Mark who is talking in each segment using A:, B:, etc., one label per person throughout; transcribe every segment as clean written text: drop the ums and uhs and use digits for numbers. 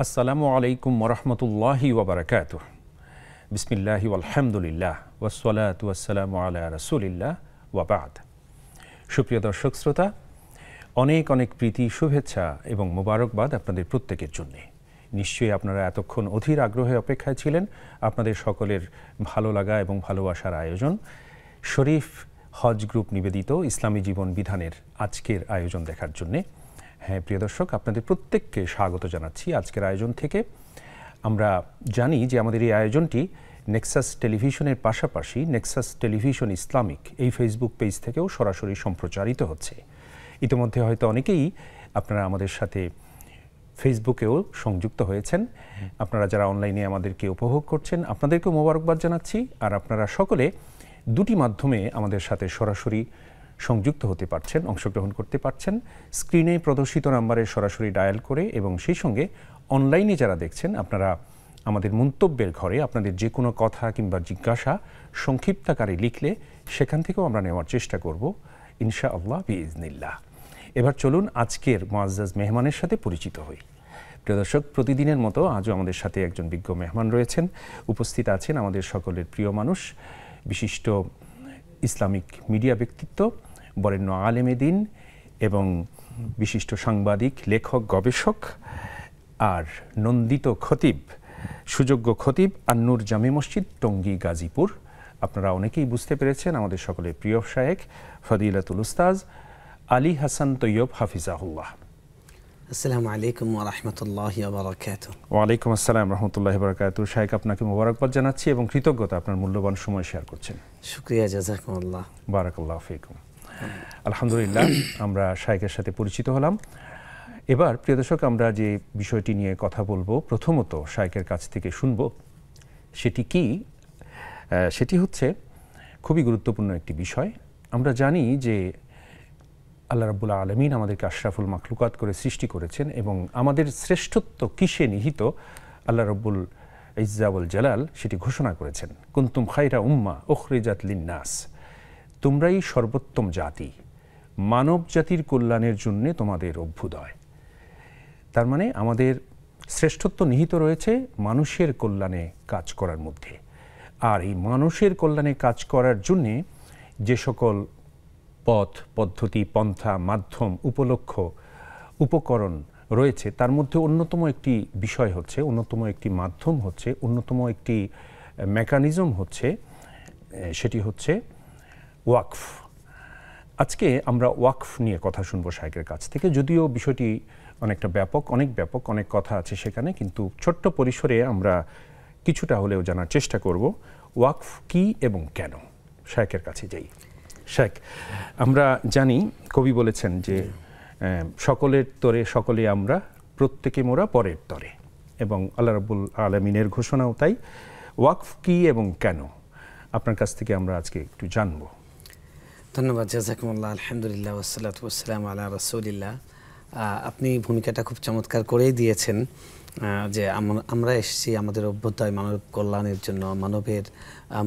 A: আসসালামু আলাইকুম ওরহমতুল্লাহি ওবরাকাতুহ। বিসমিল্লাহি আলহামদুলিল্লাহ ওয়াসসালাতু ওয়াসসালামু আলা রাসূলিল্লাহ ওয়া বাদ। সুপ্রিয় দর্শক শ্রোতা, অনেক অনেক প্রীতি, শুভেচ্ছা এবং মোবারকবাদ আপনাদের প্রত্যেকের জন্যে। নিশ্চয়ই আপনারা এতক্ষণ অধীর আগ্রহে অপেক্ষায় ছিলেন আপনাদের সকলের ভালো লাগা এবং ভালোবাসার আয়োজন শরীফ হজ গ্রুপ নিবেদিত ইসলামী জীবন বিধানের আজকের আয়োজন দেখার জন্যে। হ্যাঁ প্রিয় দর্শক, আপনাদের প্রত্যেককে স্বাগত জানাচ্ছি আজকের আয়োজন থেকে। আমরা জানি যে আমাদের এই আয়োজনটি নেক্সাস টেলিভিশনের পাশাপাশি নেক্সাস টেলিভিশন ইসলামিক এই ফেসবুক পেজ থেকেও সরাসরি সম্প্রচারিত হচ্ছে। ইতিমধ্যে হয়তো অনেকেই আপনারা আমাদের সাথে ফেসবুকেও সংযুক্ত হয়েছেন। আপনারা যারা অনলাইনে আমাদেরকে উপভোগ করছেন আপনাদেরকেও মোবারকবাদ জানাচ্ছি। আর আপনারা সকলে দুটি মাধ্যমে আমাদের সাথে সরাসরি সংযুক্ত হতে পারছেন, অংশগ্রহণ করতে পারছেন। স্ক্রিনে প্রদর্শিত নাম্বারে সরাসরি ডায়াল করে এবং সেই সঙ্গে অনলাইনে যারা দেখছেন আপনারা আমাদের মন্তব্যের ঘরে আপনাদের যে কোনো কথা কিংবা জিজ্ঞাসা সংক্ষিপ্ত আকারে লিখলে সেখান থেকেও আমরা নেওয়ার চেষ্টা করব ইনশাআল্লাহ বিইজনিল্লাহ। এবার চলুন আজকের মুআজ্জাজ মেহমানের সাথে পরিচিত হই। প্রিয় দর্শক, প্রতিদিনের মতো আজও আমাদের সাথে একজন বিজ্ঞ মেহমান রয়েছেন, উপস্থিত আছেন আমাদের সকলের প্রিয় মানুষ, বিশিষ্ট ইসলামিক মিডিয়া ব্যক্তিত্ব, বরেণ্য আলেমে দ্বীন এবং বিশিষ্ট সাংবাদিক, লেখক, গবেষক আর নন্দিত খতিব, সুযোগ্য খতিব আন-নূর জামে মসজিদ, টঙ্গী, গাজীপুর। আপনারা অনেকেই বুঝতে পেরেছেন আমাদের সকলের প্রিয় শায়েখ ফদিলাতুল উস্তাজ আলী হাসান তৈয়ব হাফিজাহুল্লাহ।
B: আসসালামু আলাইকুম ওয়া রাহমাতুল্লাহি ওয়া বারাকাতুহু।
A: ওয়া আলাইকুম আসসালাম ওয়া রাহমাতুল্লাহি ওয়া বারাকাতুহু। শায়েখ, আপনাকে মোবারকবাদ জানাচ্ছি এবং কৃতজ্ঞতা আপনার মূল্যবান সময় শেয়ার করছেন।
B: শুকরিয়া, জাযাকুমুল্লাহ।
A: বারাকাল্লাহু ফিকুম। আলহামদুলিল্লাহ, আমরা শায়েখের সাথে পরিচিত হলাম। এবার প্রিয় দর্শক, আমরা যে বিষয়টি নিয়ে কথা বলবো প্রথমত শায়েখের কাছ থেকে শুনব, সেটি কি? সেটি হচ্ছে খুবই গুরুত্বপূর্ণ একটি বিষয়। আমরা জানি যে আল্লাহ রাব্বুল আলামিন আমাদেরকে আশরাফুল মাখলুকাত করে সৃষ্টি করেছেন এবং আমাদের শ্রেষ্ঠত্ব কিসে নিহিত আল্লাহ রাব্বুল ইজ্জা ওয়াল জালাল সেটি ঘোষণা করেছেন। কুনতুম খায়রা উম্মাহ উখরিজাত লিন-নাস, তোমরাই সর্বোত্তম জাতি, মানব জাতির কল্যাণের জন্য তোমাদের অভ্যুদয়। তার মানে আমাদের শ্রেষ্ঠত্ব নিহিত রয়েছে মানুষের কল্যাণে কাজ করার মধ্যে। আর এই মানুষের কল্যাণে কাজ করার জন্যে যে সকল পথ, পদ্ধতি, পন্থা, মাধ্যম, উপলক্ষ, উপকরণ রয়েছে তার মধ্যে অন্যতম একটি বিষয় হচ্ছে, অন্যতম একটি মাধ্যম হচ্ছে, অন্যতম একটি মেকানিজম হচ্ছে, সেটি হচ্ছে ওয়াকফ। আজকে আমরা ওয়াকফ নিয়ে কথা শুনবো শায়েখের কাছ থেকে। যদিও বিষয়টি অনেকটা ব্যাপক, অনেক কথা আছে সেখানে, কিন্তু ছোট্ট পরিসরে আমরা কিছুটা হলেও জানার চেষ্টা করব ওয়াকফ কি এবং কেন। শায়েখের কাছে যাই। শায়েখ, আমরা জানি কবি বলেছেন যে সকলের তরে সকলে আমরা, প্রত্যেকে মোরা পরের তরে, এবং আল্লাহ রাব্বুল আলামিনের ঘোষণাও তাই। ওয়াকফ কি এবং কেন আপনার কাছ থেকে আমরা আজকে একটু জানবো।
B: ধন্যবাদ, জাযাকুমুল্লাহ। আলহামদুলিল্লাহ ওয়াসসালাতু ওয়াসসালামু আলা রাসূলিল্লাহ। আপনি ভূমিকাটা খুব চমৎকার করেই দিয়েছেন যে আমরা এসেছি আমাদের অভ্যুদয় মানব কল্যাণের জন্য, মানবের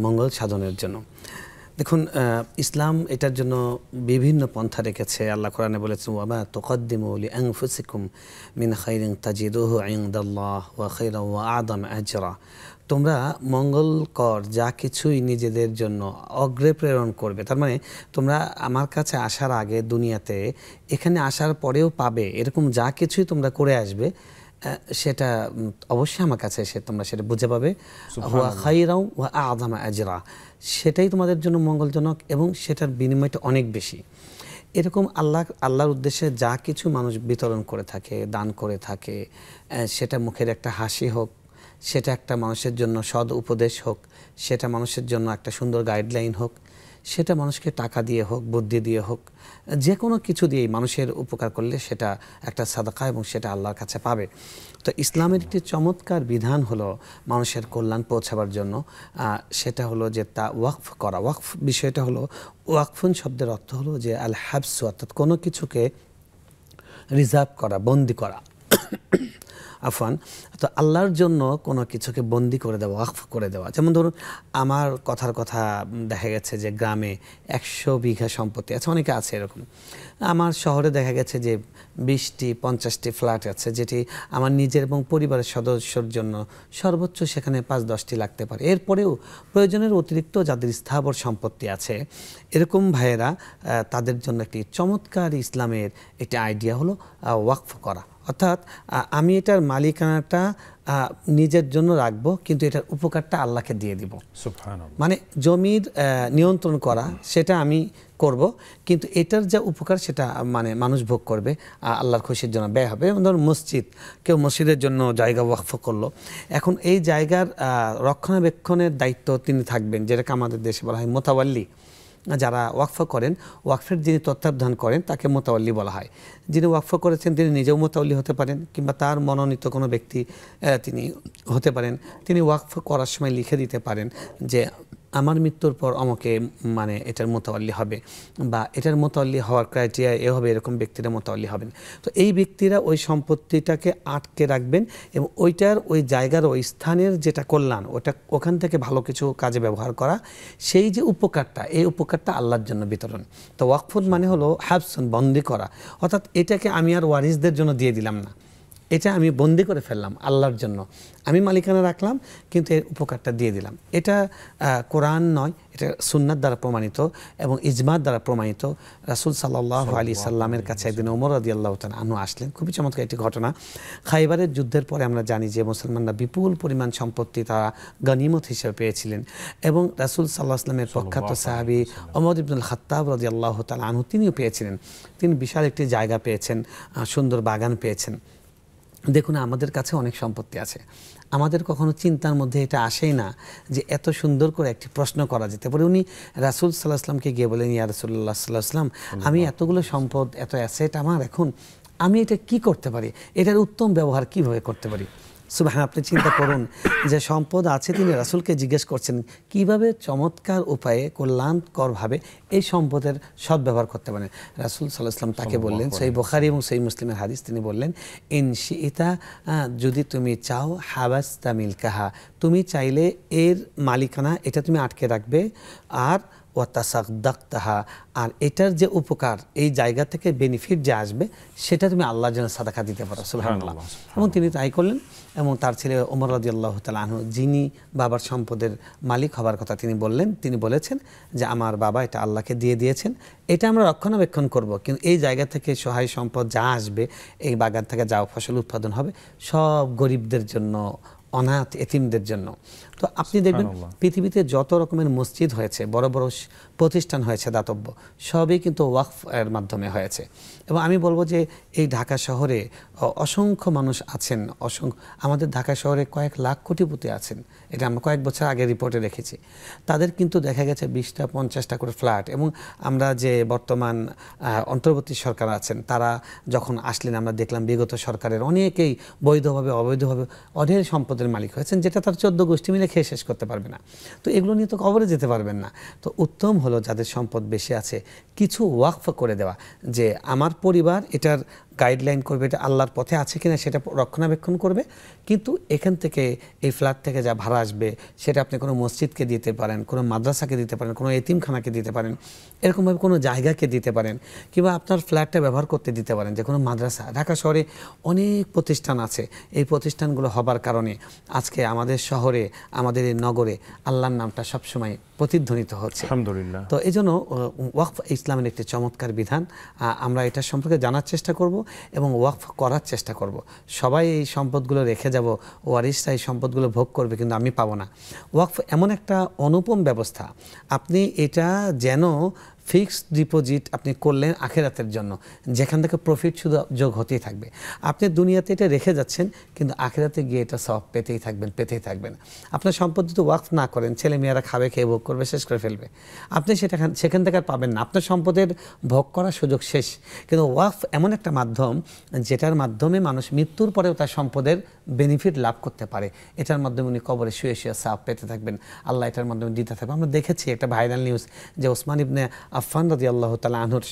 B: মঙ্গল সাধনের জন্য। দেখুন, ইসলাম এটার জন্য বিভিন্ন পন্থা রেখেছে। আল্লাহ কোরআনে বলেছেন, ওয়া মা তুকদ্দিমু লিআনফুসিকুম মিন খাইরিন তাজিদুহু ইনদাল্লাহ ওয়া খায়রান ওয়া আ'যাম আজরা। তোমরা মঙ্গলকর যা কিছুই নিজেদের জন্য অগ্রে প্রেরণ করবে, তার মানে তোমরা আমার কাছে আসার আগে দুনিয়াতে, এখানে আসার পরেও পাবে, এরকম যা কিছুই তোমরা করে আসবে সেটা অবশ্যই আমার কাছে এসে তোমরা সেটা বুঝে পাবে। ওয়া খায়রান ওয়া আ'যাম আজরা, সেটাই তোমাদের জন্য মঙ্গলজনক এবং সেটার বিনিময়টা অনেক বেশি। এরকম আল্লাহর উদ্দেশ্যে যা কিছু মানুষ বিতরণ করে থাকে, দান করে থাকে, সেটা মুখের একটা হাসি হোক, সেটা একটা মানুষের জন্য সদ উপদেশ হোক, সেটা মানুষের জন্য একটা সুন্দর গাইডলাইন হোক, সেটা মানুষকে টাকা দিয়ে হোক, বুদ্ধি দিয়ে হোক, যে কোনো কিছু দিয়েই মানুষের উপকার করলে সেটা একটা সাদাকা এবং সেটা আল্লাহর কাছে পাবে। তো ইসলামের একটি চমৎকার বিধান হলো মানুষের কল্যাণ পৌঁছাবার জন্য, সেটা হলো যে তা ওয়াকফ করা। ওয়াকফ বিষয়টা হলো, ওয়াকফুন শব্দের অর্থ হলো যে আল হাবসু, অর্থাৎ কোনো কিছুকে রিজার্ভ করা, বন্দি করা। আফওয়ান। তো আল্লাহর জন্য কোনো কিছুকে বন্দি করে দেওয়া, ওয়াকফ করে দেওয়া। যেমন ধরুন আমার কথার কথা দেখা গেছে যে গ্রামে 100 বিঘা সম্পত্তি আছে, অনেকে আছে এরকম। আমার শহরে দেখা গেছে যে 20টি 50টি ফ্ল্যাট আছে, যেটি আমার নিজের এবং পরিবারের সদস্যর জন্য সর্বোচ্চ সেখানে 5-10টি লাগতে পারে। এরপরেও প্রয়োজনের অতিরিক্ত যাদের স্থাবর সম্পত্তি আছে, এরকম ভাইয়েরা তাদের জন্য একটি চমৎকার ইসলামের একটি আইডিয়া হলো ওয়াকফ করা। অর্থাৎ আমি এটার মালিকানাটা নিজের জন্য রাখবো, কিন্তু এটার উপকারটা আল্লাহকে দিয়ে দিব।
A: সুবহানাল্লাহ।
B: মানে জমির নিয়ন্ত্রণ করা সেটা আমি করব, কিন্তু এটার যা উপকার সেটা মানে মানুষ ভোগ করবে, আল্লাহর খুশির জন্য ব্যয় হবে। যেমন ধরুন মসজিদ, কেউ মসজিদের জন্য জায়গা ওয়াকফ করলো, এখন এই জায়গার রক্ষণাবেক্ষণের দায়িত্ব তিনি থাকবেন, যেটাকে আমাদের দেশে বলা হয় মোতাওয়াল্লি। যারা ওয়াকফ করেন, ওয়াকফের যিনি তত্ত্বাবধান করেন তাকে মোতাওয়াল্লি বলা হয়। যিনি ওয়াকফ করেছেন তিনি নিজেও মোতাওয়াল্লি হতে পারেন, কিংবা তার মনোনীত কোনো ব্যক্তি তিনি হতে পারেন। তিনি ওয়াকফ করার সময় লিখে দিতে পারেন যে আমার মৃত্যুর পর আমাকে মানে এটার মোতাওয়াল্লি হবে, বা এটার মোতাওয়াল্লি হওয়ার ক্রাইটেরিয়া এ হবে, এরকম ব্যক্তিরা মোতাওয়াল্লি হবেন। তো এই ব্যক্তিরা ওই সম্পত্তিটাকে আটকে রাখবেন, এবং ওই জায়গার ওই স্থানের যেটা কল্যাণ, ওখান থেকে ভালো কিছু কাজে ব্যবহার করা, সেই যে উপকারটা, এই উপকারটা আল্লাহর জন্য বিতরণ। তো ওয়াকফুন মানে হলো হাবসুন, বন্দি করা। অর্থাৎ এটাকে আমি আর ওয়ারিসদের জন্য দিয়ে দিলাম না, এটা আমি বন্দি করে ফেললাম আল্লাহর জন্য। আমি মালিকানা রাখলাম, কিন্তু এর উপকারটা দিয়ে দিলাম। এটা কোরআন নয়, এটা সুন্নাত দ্বারা প্রমাণিত এবং ইজমাত দ্বারা প্রমাণিত। রাসূল সাল্লাল্লাহু আলাইহি সাল্লামের কাছে একদিন ওমর রাদিয়াল্লাহু তাআলা আনহু আসলেন। খুবই চমৎকার একটি ঘটনা। খাইবারের যুদ্ধের পরে আমরা জানি যে মুসলমানরা বিপুল পরিমাণ সম্পত্তি তারা গনিমত হিসেবে পেয়েছিলেন, এবং রাসূল সাল্লাল্লাহু আলাইহি সাল্লামের প্রখ্যাত সাহাবী ওমর ইবনুল খাত্তাব রাদিয়াল্লাহু তাআলা আনহু তিনিও পেয়েছিলেন। তিনি বিশাল একটি জায়গা পেয়েছেন, সুন্দর বাগান পেয়েছেন। দেখুন আমাদের কাছে অনেক সম্পত্তি আছে, আমাদের কখনো চিন্তার মধ্যে এটা আসেই না যে এত সুন্দর করে একটি প্রশ্ন করা যেতে পারে। উনি রাসূল সাল্লাল্লাহু আলাইহি ওয়াসাল্লামকে গিয়ে বলেন, ইয়া রাসূলুল্লাহ সাল্লাল্লাহু আলাইহি ওয়াসাল্লাম, আমি এতগুলো সম্পদ, এত অ্যাসেট আমার, এখন আমি এটা কি করতে পারি, এটার উত্তম ব্যবহার কিভাবে করতে পারি? সুবহান, আপনি চিন্তা করুন যে সম্পদ আছে, তিনি রাসূলকে জিজ্ঞেস করছেন কিভাবে চমৎকার উপায়ে কল্যাণকরভাবে এই সম্পদের সদ্ব্যবহার করতে পারেন। রাসূল সাল্লাল্লাহু আলাইহি ওয়াসাল্লাম তাকে বললেন, সহিহ বুখারী এবং সহিহ মুসলিমের হাদিস, তিনি বললেন, ইন শিইতা, যদি তুমি চাও, হাবাস্তা মিলকাহা, তুমি চাইলে এর মালিকানা এটা তুমি আটকে রাখবে, আর ওয়াতাসাদদাকতাহা, আর এটার যে উপকার, এই জায়গা থেকে বেনিফিট যে আসবে, সেটা তুমি আল্লাহর জন্য সাদাকা দিতে পারো। সুবহানাল্লাহ। এবং তিনি তাই করলেন, এবং তার ছেলে ওমর রাদিয়াল্লাহু তাআলা আনহু, যিনি বাবার সম্পদের মালিক হবার কথা তিনি বললেন, তিনি বলেছেন যে আমার বাবা এটা আল্লাহকে দিয়ে দিয়েছেন, এটা আমরা রক্ষণাবেক্ষণ করব, কিন্তু এই জায়গা থেকে সহায় সম্পদ যা আসবে, এই বাগান থেকে যা ফসল উৎপাদন হবে, সব গরিবদের জন্য, অনাথ এতিমদের জন্য। তো আপনি দেখবেন পৃথিবীতে যত রকমের মসজিদ হয়েছে, বড় বড় প্রতিষ্ঠান হয়েছে দাতব্য, সবই কিন্তু ওয়াকফ এর মাধ্যমে হয়েছে। এবং আমি বলবো যে এই ঢাকা শহরে অসংখ্য মানুষ আছেন, আমাদের ঢাকা শহরে কয়েক লাখ কোটিপতি আছেন, এটা আমরা কয়েক বছর আগে রিপোর্টে রেখেছি। তাদের কিন্তু দেখা গেছে 20টা 50টা করে ফ্ল্যাট। এবং আমরা যে বর্তমান অন্তর্বর্তী সরকার আছেন, তারা যখন আসলেন আমরা দেখলাম বিগত সরকারের অনেকেই বৈধভাবে অবৈধভাবে অঢেল সম্পদের মালিক হয়েছেন, যেটা তার 14 গোষ্ঠী মিলে খেয়ে শেষ করতে পারবে না। তো এগুলো নিয়ে তো কবরে যেতে পারবেন না। তো উত্তম হলো যাদের সম্পদ বেশি আছে, কিছু ওয়াকফ করে দেওয়া, যে আমার পরিবার এটার গাইডলাইন করবে, এটা আল্লাহর পথে আছে কিনা সেটা রক্ষণাবেক্ষণ করবে, কিন্তু এখান থেকে এই ফ্ল্যাট থেকে যা ভাড়া আসবে সেটা আপনি কোনো মসজিদকে দিতে পারেন, কোনো মাদ্রাসাকে দিতে পারেন, কোনো এতিমখানাকে দিতে পারেন, এরকমভাবে কোনো জায়গাকে দিতে পারেন, কিংবা আপনার ফ্ল্যাটটা ব্যবহার করতে দিতে পারেন। যে কোনো মাদ্রাসা, ঢাকা শহরে অনেক প্রতিষ্ঠান আছে, এই প্রতিষ্ঠানগুলো হবার কারণে আজকে আমাদের শহরে, আমাদের এই নগরে আল্লাহর নামটা সবসময় প্রতিধ্বনিত হচ্ছে, আলহামদুলিল্লাহ। তো এই জন্য ওয়াকফ ইসলামের একটি চমৎকার বিধান, আমরা এটা সম্পর্কে জানার চেষ্টা করব এবং ওয়াকফ করার চেষ্টা করব। সবাই এই সম্পদগুলো রেখে যাব, ওয়ারিসরা এই সম্পদগুলো ভোগ করবে, কিন্তু আমি পাবো না। ওয়াকফ এমন একটা অনুপম ব্যবস্থা, আপনি এটা যেন ফিক্সড ডিপোজিট আপনি করলেন আখিরাতের জন্য, যেখান থেকে প্রফিট শুধু যোগ হতেই থাকবে। আপনি দুনিয়াতে এটা রেখে যাচ্ছেন, কিন্তু আখিরাতে গিয়ে এটা সব পেতেই থাকবেন। আপনার সম্পদ যদি ওয়াকফ না করেন, ছেলে মেয়েরা খাবে, খেয়ে ভোগ করবে, শেষ করে ফেলবে, আপনি সেখান থেকে আর পাবেন না, আপনার সম্পদের ভোগ করার সুযোগ শেষ। কিন্তু ওয়াকফ এমন একটা মাধ্যম, যেটার মাধ্যমে মানুষ মৃত্যুর পরেও তার সম্পদের বেনিফিট লাভ করতে পারে। এটার মাধ্যমে উনি কবরে শুয়ে শুয়ে সাপ পেতে থাকবেন, আল্লাহ এটার মাধ্যমে দিতে থাকবে। আমরা দেখেছি একটা ভাইরাল নিউজ যে ওসমান ইবনে আফফান রাদিয়াল্লাহু তাআলা আনহুর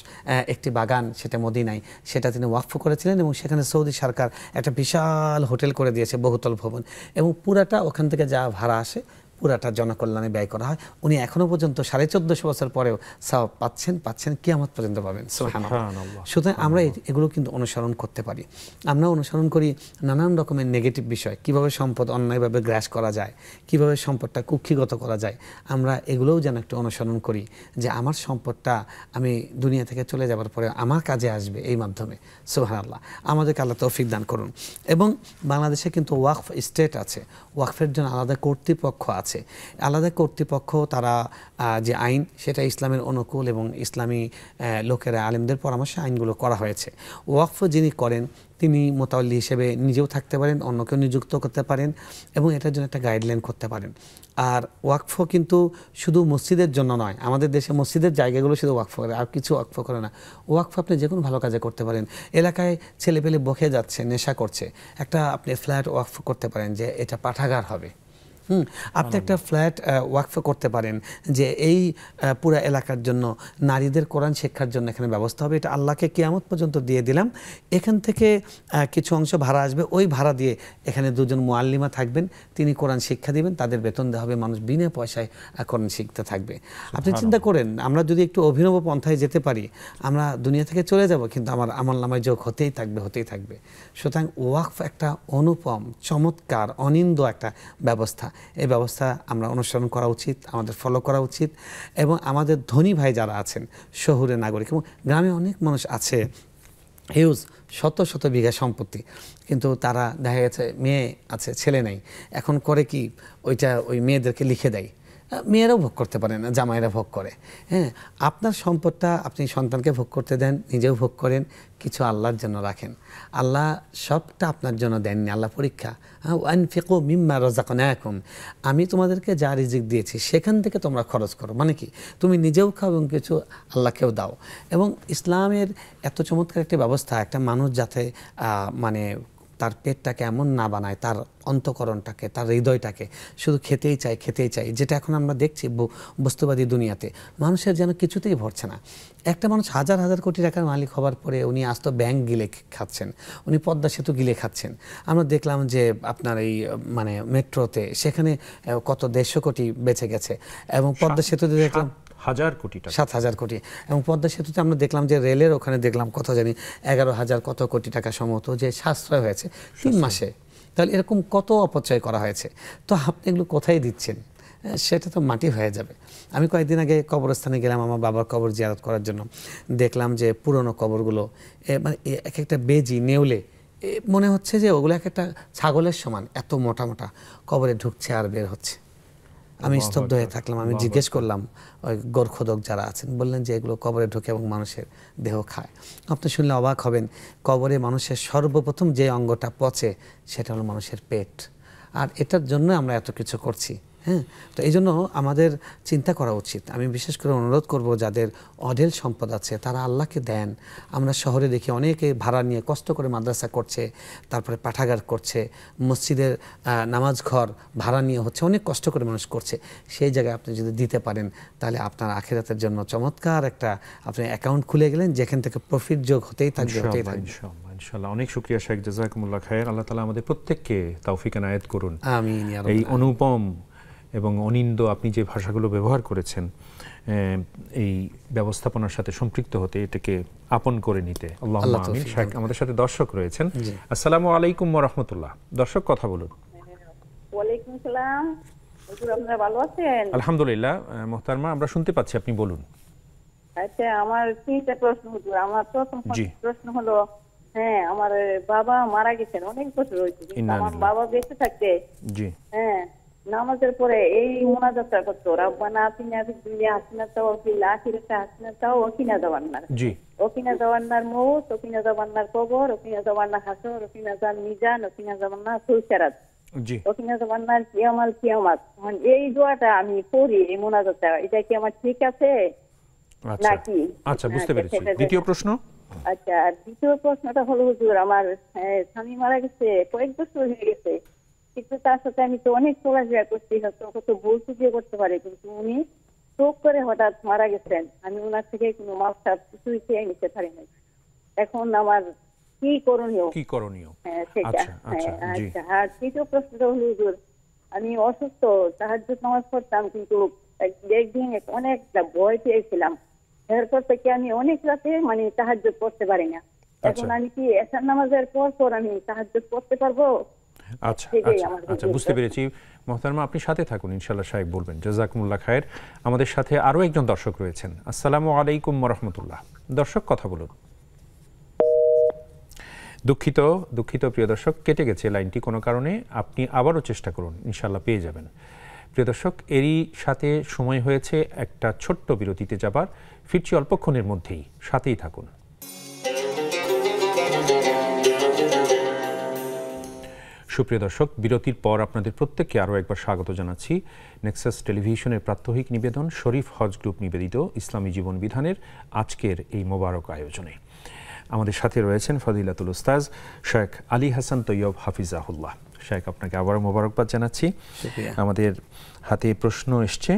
B: একটি বাগান, সেটা মদিনায়, সেটা তিনি ওয়াকফ করেছিলেন এবং সেখানে সৌদি সরকার একটা বিশাল হোটেল করে দিয়েছে, বহুতল ভবন, এবং পুরাটা ওখান থেকে যা ভাড়া আসে পুরাটা জনকল্যাণে ব্যয় করা হয়। উনি এখনো পর্যন্ত 1450 বছর পরেও সওয়াব পাচ্ছেন, কিয়ামত পর্যন্ত পাবেন। সুবহানাল্লাহ। সুতরাং আমরা এগুলো কিন্তু অনুসরণ করতে পারি। আমরা অনুসরণ করি নানান রকমের নেগেটিভ বিষয়, কিভাবে সম্পদ অন্যায়ভাবে গ্রাস করা যায়, কিভাবে সম্পদটা কুক্ষিগত করা যায়। আমরা এগুলোও যেন একটু অনুসরণ করি যে আমার সম্পদটা আমি দুনিয়া থেকে চলে যাবার পরে আমার কাজে আসবে এই মাধ্যমে। সুবহানাল্লাহ, আমাদেরকে আল্লাহ তৌফিক দান করুন। এবং বাংলাদেশে কিন্তু ওয়াকফ স্টেট আছে, ওয়াকফের জন্য আলাদা কর্তৃপক্ষ আছে। আলাদা কর্তৃপক্ষ, তারা যে আইন সেটা ইসলামের অনুকূল এবং ইসলামী লোকেরা আলেমদের পরামর্শে আইনগুলো করা হয়েছে। ওয়াকফ যিনি করেন তিনি মোতাওয়াল্লি হিসেবে নিজেও থাকতে পারেন, অন্যকেও নিযুক্ত করতে পারেন এবং এটার জন্য একটা গাইডলাইন করতে পারেন। আর ওয়াকফ কিন্তু শুধু মসজিদের জন্য নয়, আমাদের দেশে মসজিদের জায়গাগুলো শুধু ওয়াকফ করে, আর কিছু ওয়াকফ করে না। ওয়াকফ আপনি যে কোনো ভালো কাজে করতে পারেন। এলাকায় ছেলেপেলে বকে যাচ্ছে, নেশা করছে, একটা আপনি ফ্ল্যাট ওয়াকফ করতে পারেন যে এটা পাঠাগার হবে। আপনি একটা ফ্ল্যাট ওয়াকফ করতে পারেন যে এই পুরো এলাকার জন্য নারীদের কোরআন শিক্ষার জন্য এখানে ব্যবস্থা হবে, এটা আল্লাহকে কিয়ামত পর্যন্ত দিয়ে দিলাম। এখান থেকে কিছু অংশ ভাড়া আসবে, ওই ভাড়া দিয়ে এখানে দুজন মুআল্লিমা থাকবেন, তিনি কোরআন শিক্ষা দিবেন, তাদের বেতন দেওয়া হবে, মানুষ বিনা পয়সায় কোরআন শিখতে থাকবে। আপনি চিন্তা করেন, আমরা যদি একটু অভিনব পন্থায় যেতে পারি, আমরা দুনিয়া থেকে চলে যাব কিন্তু আমার আমলনামায় যোগ হতেই থাকবে। সুতরাং ওয়াকফ একটা অনুপম, চমৎকার, অনিন্দ একটা ব্যবস্থা। এই ব্যবস্থা আমরা অনুসরণ করা উচিত, আমাদের ফলো করা উচিত। এবং আমাদের ধনী ভাই যারা আছেন, শহুরে নাগরিক এবং গ্রামে অনেক মানুষ আছে, হিউজ শত বিঘা সম্পত্তি, কিন্তু তারা দেখা গেছে মেয়ে আছে, ছেলে নেই, এখন করে কি ওই মেয়েদেরকে লিখে দেয়। মেয়েরাও ভোগ করতে পারে না, জামাইরা ভোগ করে। হ্যাঁ, আপনার সম্পদটা আপনি সন্তানকে ভোগ করতে দেন, নিজেও ভোগ করেন, কিছু আল্লাহর জন্য রাখেন। আল্লাহ সবটা আপনার জন্য দেননি, আল্লাহ পরীক্ষা। আনফিকু মিম্মা রাযাকনাকুম, আমি তোমাদেরকে যা রিজিক দিয়েছি সেখান থেকে তোমরা খরচ করো। মানে কি, তুমি নিজেও খাও এবং কিছু আল্লাহকেও দাও। এবং ইসলামের এত চমৎকার একটি ব্যবস্থা, একটা মানুষ যাতে মানে তার পেটটাকে এমন না বানায়, তার অন্তঃকরণটাকে, তার হৃদয়টাকে শুধু খেতেই চাই, যেটা এখন আমরা দেখছি বস্তুবাদী দুনিয়াতে মানুষের যেন কিছুতেই ভরছে না। একটা মানুষ হাজার কোটি টাকার মালিক হবার পরে উনি আস্ত ব্যাংক গিলে খাচ্ছেন, উনি পদ্মা সেতু গিলে খাচ্ছেন। আমরা দেখলাম যে আপনার এই মানে মেট্রোতে সেখানে কত 150 কোটি বেঁচে গেছে, এবং পদ্মা সেতুতে দেখলাম 7,000 কোটি, এবং পদ্মা সেতুতে আমরা দেখলাম যে রেলের ওখানে দেখলাম কত জানি 11,000 কত কোটি টাকা সম্ভবত যে সাশ্রয় হয়েছে 3 মাসে। তাহলে এরকম কত অপচয় করা হয়েছে, তো আপনি এগুলো কোথায় দিচ্ছেন? সেটা তো মাটি হয়ে যাবে। আমি কয়েকদিন আগে কবরস্থানে গেলাম আমার বাবার কবর জিয়ারত করার জন্য, দেখলাম যে পুরনো কবরগুলো মানে এক একটা বেজি নেউলে মনে হচ্ছে যে ওগুলো এক একটা ছাগলের সমান, এত মোটা কবরে ঢুকছে আর বের হচ্ছে। আমি স্তব্ধ হয়ে থাকলাম। আমি জিজ্ঞেস করলাম ওই গোরখোদক যারা আছেন, বললেন যে এগুলো কবরে ঢুকে এবং মানুষের দেহ খায়। আপনি শুনলে অবাক হবেন, কবরে মানুষের সর্বপ্রথম যে অঙ্গটা পচে সেটা হলো মানুষের পেট, আর এটার জন্য আমরা এত কিছু করছি। হ্যাঁ, তো এই জন্য আমাদের চিন্তা করা উচিত। আমি বিশেষ করে অনুরোধ করব, যাদের অঢেল সম্পদ আছে তারা আল্লাহকে দেন। আমরা শহরে দেখি অনেকে ভাড়া নিয়ে কষ্ট করে মাদ্রাসা করছে, তারপরে পাঠাগার করছে, মসজিদের নামাজ ঘর ভাড়া নিয়ে হচ্ছে, অনেক কষ্ট করে মানুষ করছে। সেই জায়গায় আপনি যদি দিতে পারেন তাহলে আপনার আখিরাতের জন্য চমৎকার একটা আপনি অ্যাকাউন্ট খুলে গেলেন, যেখান থেকে প্রফিট যোগ হতেই থাকবে।
A: ইনশাআল্লাহ। অনেক শুকরিয়া শেখ, জাযাকুমুল্লাহ খায়ের। আল্লাহ তাআলা আমাদের প্রত্যেককে তৌফিক এনায়েত করুন।
B: আমিন।
A: এই অনুপম এবং অনিন্দ আপনি যে ভাষাগুলো ব্যবহার করেছেন, এই ব্যবস্থাপনার সাথে সম্পৃক্ত হতে, এটাকে আপন করে নিতে আল্লাহুম্মা আমিন। শেখ, আমাদের সাথে দর্শক রয়েছেন। আসসালামু আলাইকুম ওয়া রাহমাতুল্লাহ। দর্শক, কথা বলুন।
C: ওয়ালাইকুম আসসালাম। হুজুর, আপনারা ভালো আছেন?
A: আলহামদুলিল্লাহ মুহতারমা, আমরা শুনতে পাচ্ছি, আপনি বলুন।
C: আচ্ছা, আমার 3টা প্রশ্ন হুজুর। আমার প্রথম প্রশ্ন হলো, হ্যাঁ, আমার বাবা মারা গেছেন, অনেক বছর হয়েছে, কিন্তু আমার বাবা বেঁচে থাকতে হ্যাঁ নামাজের পরে এই মুনাজাতটা করতো, রাব্বানা আতিনা ফিদ দুনিয়া হাসানাতাও ওয়া ফিল আখিরাতি হাসানাতাও ওয়া কিনা আযাবান্নার। ওকিনা আযাবান্নার মউত, ওকিনা আযাবান্নার কবর, ওকিনা আযাবান্নার হাসর, ওকিনা আযাবান মিজান, ওকিনা আযাবান্নার সুলসারাত, ওকিনা আযাবান্নার কিয়ামাত। এই দোয়াটা আমি পড়ি, এই মুনাজাতটা, এটা কি আমার ঠিক আছে নাকি?
A: আচ্ছা, বুঝতে পেরেছি। দ্বিতীয় প্রশ্ন।
C: আচ্ছা, আর দ্বিতীয় প্রশ্নটা হলো হুজুর, আমার স্বামী মারা গেছে, কয়েক বছর হয়ে গেছে, কিন্তু তার সাথে আমি তো অনেক চলাফেরা করছি, কত ভুল চুকিয়ে করতে পারে, কিন্তু উনি স্ট্রোক করে হঠাৎ মারা গেছেন। আমি ওনার থেকে কোনো মাছ কিছুই খেয়ে নিতে পারি না। এখন আমার কি করণীয়? হ্যাঁ সেটা। আচ্ছা। আর তৃতীয় প্রশ্নটা হলো হুজুর, আমি অসুস্থ, তাহাজ্জুদ নামাজ পড়তাম, কিন্তু একদিন অনেক ভয় পেয়েছিলাম। এরপর থেকে আমি অনেক রাতে মানে তাহাজ্জুদ পড়তে পারি না। এখন আমি কি এশার নামাজের পর আমি তাহাজ্জুদ পড়তে পারবো?
A: আচ্ছা, বুঝতে পেরেছি। মোহতারমা, আপনি সাথে থাকুন, ইনশাআল্লাহ শায়েখ বলবেন। জাযাকুমুল্লাহ খায়ের। আমাদের সাথে আরো একজন দর্শক রয়েছেন। আসসালামু আলাইকুম ওয়া রাহমাতুল্লাহ। দর্শক, কথা বলুন। দুঃখিত প্রিয় দর্শক, কেটে গেছে লাইনটি কোনো কারণে। আপনি আবারও চেষ্টা করুন, ইনশাআল্লাহ পেয়ে যাবেন। প্রিয় দর্শক, এরই সাথে সময় হয়েছে একটা ছোট্ট বিরতিতে যাবার। ফিরছি অল্পক্ষণের মধ্যেই, সাথেই থাকুন। সুপ্রিয় দর্শক, বিরতির পর আপনাদের প্রত্যেককে আরও একবার স্বাগত জানাচ্ছি নেক্সাস টেলিভিশনের প্রাত্যহিক নিবেদন শরীফ হজ গ্রুপ নিবেদিত ইসলামী জীবন বিধানের আজকের এই মোবারক আয়োজনে। আমাদের সাথে রয়েছেন ফজিলাতুল উস্তাজ শেখ আলী হাসান তৈয়ব হাফিজাহুল্লাহ। শেখ, আপনাকে আবারও মোবারকবাদ জানাচ্ছি। আমাদের হাতে প্রশ্ন এসছে,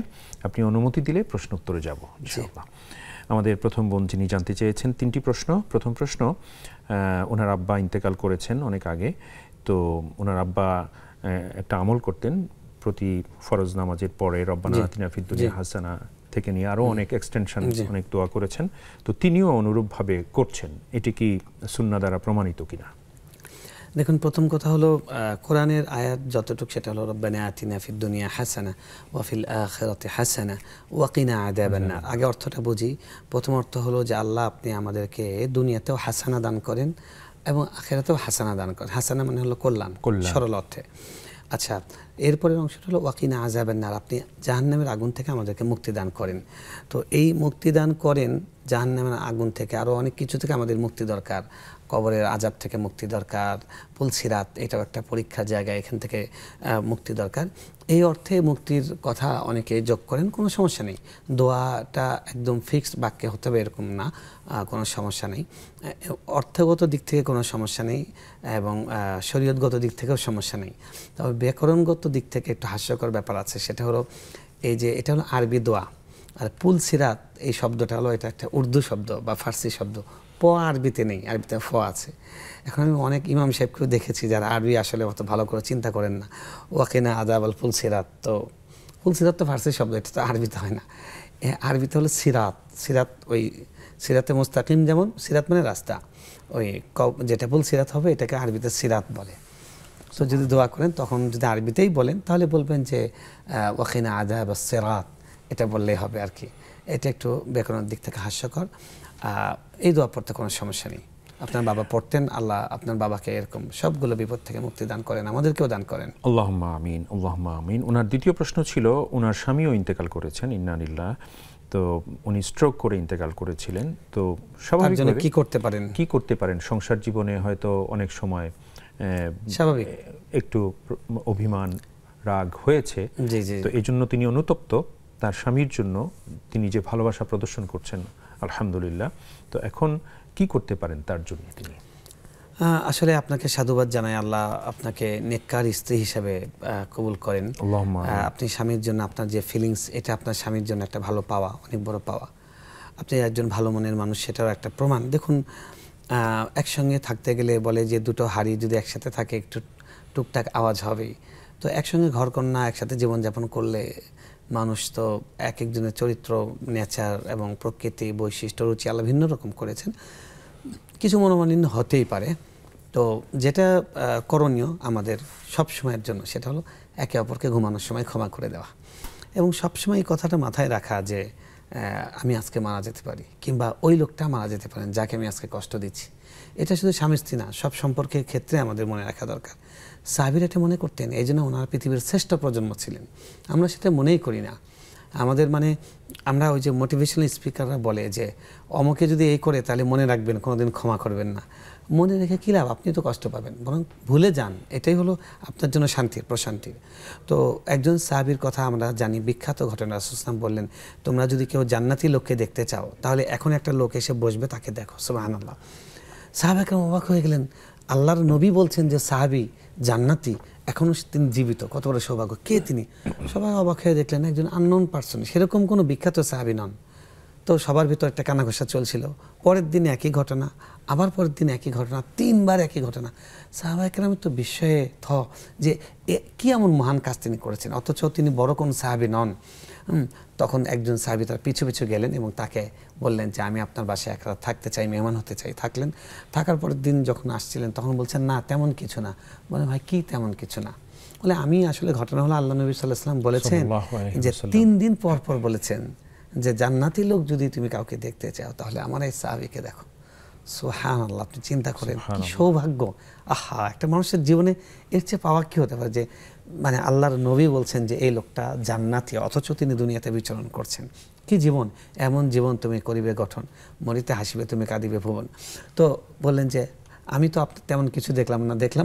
A: আপনি অনুমতি দিলে প্রশ্ন উত্তরে যাব ইনশাআল্লাহ। আমাদের প্রথম বোন যিনি জানতে চেয়েছেন 3টি প্রশ্ন। প্রথম প্রশ্ন, ওনার আব্বা ইন্তেকাল করেছেন অনেক আগে, তো ওনার আব্বা একটা আমল করতেন, প্রতি ফরজ নামাজের পরে রব্বানা আতিনা ফিদ দুনিয়া হাসানা থেকে নিয়ে আরও অনেক এক্সটেনশন, অনেক দোয়া করেছেন, তো তিনিও অনুরূপভাবে করছেন। এটি কি সুন্নাহ দ্বারা প্রমাণিত কিনা?
B: দেখুন, প্রথম কথা হলো কোরআনের আয়াত যতটুকু, সেটা হলো রব্বানা আতিনা ফিদ দুনিয়া হাসানা ওয়া ফিল আখিরাতি হাসানা ওয়া কিনা আযাবান নার। আগে অর্থটা বুঝি। প্রথম অর্থ হলো যে আল্লাহ আপনি আমাদেরকে দুনিয়াতেও হাসানা দান করেন এবং আখিরাতেও হাসানা দান করেন। হাসানা মানে হলো কল্যাণ, সরল অর্থে। আচ্ছা, এরপরের অংশটা হলো ওয়াকিনা আযাবান নার, আপনি জাহান্নামের আগুন থেকে আমাদেরকে মুক্তি দান করেন। তো এই মুক্তি দান করেন জাহান্নামের আগুন থেকে, আরও অনেক কিছু থেকে আমাদের মুক্তি দরকার। কবরের আযাব থেকে মুক্তি দরকার, পুলসিরাত এটাও একটা পরীক্ষার জায়গা, এখান থেকে মুক্তি দরকার। এই অর্থে মুক্তির কথা অনেকে যোগ করেন, কোনো সমস্যা নেই। দোয়াটা একদম ফিক্সড বাক্যে হতে হবে এরকম না, কোনো সমস্যা নেই। অর্থগত দিক থেকে কোনো সমস্যা নেই এবং শরীয়তগত দিক থেকেও সমস্যা নেই। তবে ব্যাকরণগত দিক থেকে একটু হাস্যকর ব্যাপার আছে, সেটা হলো এই যে এটা হলো আরবি দোয়া, আর পুলসিরাত এই শব্দটা হলো এটা একটা উর্দু শব্দ বা ফার্সি শব্দ। প আরবিতে নেই, আরবিতে ফ আছে। এখন আমি অনেক ইমাম সাহেবকেও দেখেছি যারা আরবি আসলে অত ভালো করে চিন্তা করেন না। ওয়াকিনা আযাবাল পুলসিরাত, তো পুলসিরাত তো ফার্সি শব্দ, এটা তো আরবিতে হয় না। আরবিতে হলো সিরাত। সিরাত ওই সিরাতে মুস্তাকিম, যেমন সিরাত মানে রাস্তা, ওই যেটা পুলসিরাত হবে এটাকে আরবিতে সিরাত বলে। তো যদি দোয়া করেন তখন যদি আরবিতেই বলেন তাহলে বলবেন যে ওয়াকিনা আযাবাস সিরাত, এটা বললেই হবে আর কি। এটা একটু ব্যাকরণের দিক থেকে হাস্যকর। এই দোয়া পড়তে কোনো সমস্যা নেই। আপনার বাবা পড়তেন, আল্লাহ আপনার বাবাকে এরকম সবগুলো বিপদ থেকে মুক্তি দান করেন, আমাদেরকেও দান করেন।
A: আল্লাহুম্মা আমিন, আল্লাহুম্মা আমিন। ওনার দ্বিতীয় প্রশ্ন ছিল, ওনার স্বামীও ইন্তেকাল করেছেন, ইন্না লিল্লাহ, তো উনি স্ট্রোক করে ইন্তেকাল করেছিলেন। তো স্বাভাবিকভাবে কি করতে পারেন? সংসার জীবনে হয়তো অনেক সময়
B: স্বাভাবিক
A: একটু অভিমান রাগ হয়েছে, তো এই জন্য তিনি অনুতপ্ত। তার স্বামীর জন্য তিনি যে ভালোবাসা প্রদর্শন করছেন আলহামদুলিল্লাহ, তো এখন কি করতে পারেন তার জন্য তিনি?
B: আসলে আপনাকে সাধুবাদ জানাই, আল্লাহ আপনাকে নেককার স্ত্রী হিসেবে কবুল করেন। আপনি স্বামীর জন্য আপনার যে ফিলিংস, এটা আপনার স্বামীর জন্য একটা ভালো পাওয়া, অনেক বড় পাওয়া। আপনি একজন ভালো মনের মানুষ, সেটাও একটা প্রমাণ। দেখুন, একসঙ্গে থাকতে গেলে বলে যে দুটো হাড়ি যদি একসাথে থাকে একটু টুকটাক আওয়াজ হবেই। তো একসঙ্গে ঘরকন্যা একসাথে জীবনযাপন করলে মানুষ তো এক একজনের চরিত্র, নেচার এবং প্রকৃতি, বৈশিষ্ট্য, রুচি আল্লাহ ভিন্ন রকম করেছেন, কিছু মনোমালিন্য হতেই পারে। তো যেটা করণীয় আমাদের সব সময়ের জন্য, সেটা হলো একে অপরকে ঘুমানোর সময় ক্ষমা করে দেওয়া এবং সবসময় এই কথাটা মাথায় রাখা যে আমি আজকে মারা যেতে পারি, কিংবা ওই লোকটা মারা যেতে পারেন যাকে আমি আজকে কষ্ট দিচ্ছি। এটা শুধু স্বামী স্ত্রী না, সব সম্পর্কের ক্ষেত্রে আমাদের মনে রাখা দরকার। সাহাবীরা এটা মনে করতেন, এই জন্য ওনারা পৃথিবীর শ্রেষ্ঠ প্রজন্ম ছিলেন। আমরা সেটা মনেই করি না। আমাদের আমরা ওই যে মোটিভেশনাল স্পিকাররা বলে যে অমুকে যদি এই করে তাহলে মনে রাখবেন, কোনোদিন ক্ষমা করবেন না। মনে রেখে কী লাভ? আপনি তো কষ্ট পাবেন, বরং ভুলে যান। এটাই হলো আপনার জন্য শান্তির, প্রশান্তির। তো একজন সাহাবীর কথা আমরা জানি, বিখ্যাত ঘটনা। রাসূল সাল্লাল্লাহু আলাইহি ওয়াসাল্লাম বললেন, তোমরা যদি কেউ জান্নাতি লোককে দেখতে চাও তাহলে এখন একটা লোক এসে বসবে, তাকে দেখো। সুবহানাল্লাহ। সাহাবায়ে কেরাম অবাক হয়ে গেলেন, আল্লাহর নবী বলছেন যে সাহাবী জান্নাতি, এখনো তিনি জীবিত, কত বড় সৌভাগ্য। কে তিনি? সবাই অবাক হয়ে দেখলেন একজন আননোন পার্সন, সেরকম কোনো বিখ্যাত সাহাবী নন। তো সবার ভিতর একটা কানাঘোষা চলছিল। পরের দিন একই ঘটনা, আবার পরের দিন একই ঘটনা, 3 বার একই ঘটনা। সাহাবায়ে কেরামের তো বিস্ময়ে যে কি এমন মহান কাজ তিনি করেছেন, অথচ তিনি বড় কোন সাহাবী নন। তখন একজন সাহাবী তার পিছু পিছু গেলেন এবং তাকে বললেন যে আমি আপনার বাসায় এক রাত থাকতে চাই, মেহমান হতে চাই। থাকলেন, থাকার পরের দিন যখন আসছিলেন তখন বলছেন না তেমন কিছু না। বলে ভাই কি তেমন কিছু না? বলে আমি আসলে ঘটনা হলো আল্লাহ নবী সাল্লাল্লাহু আলাইহি ওয়াসাল্লাম বলেছেন যে 3 দিন পর পর বলেছেন যে জান্নাতি লোক যদি তুমি কাউকে দেখতে চাও তাহলে আমার এই সাহাবীকে দেখো। সুবহানাল্লাহ, আপনি চিন্তা করেন কি সৌভাগ্য। আহা, একটা মানুষের জীবনে এর চেয়ে পাওয়া কি হতে পারে যে মানে আল্লাহর নবী বলছেন যে এই লোকটা জান্নাতি, অথচ তিনি দুনিয়াতে বিচরণ করছেন। কি জীবন! এমন জীবন তুমি করিবে গঠন, মরিতে হাসিবে তুমি কাঁদিবে ভুবন। তো বললেন যে আমি তো আপনার তেমন কিছু দেখলাম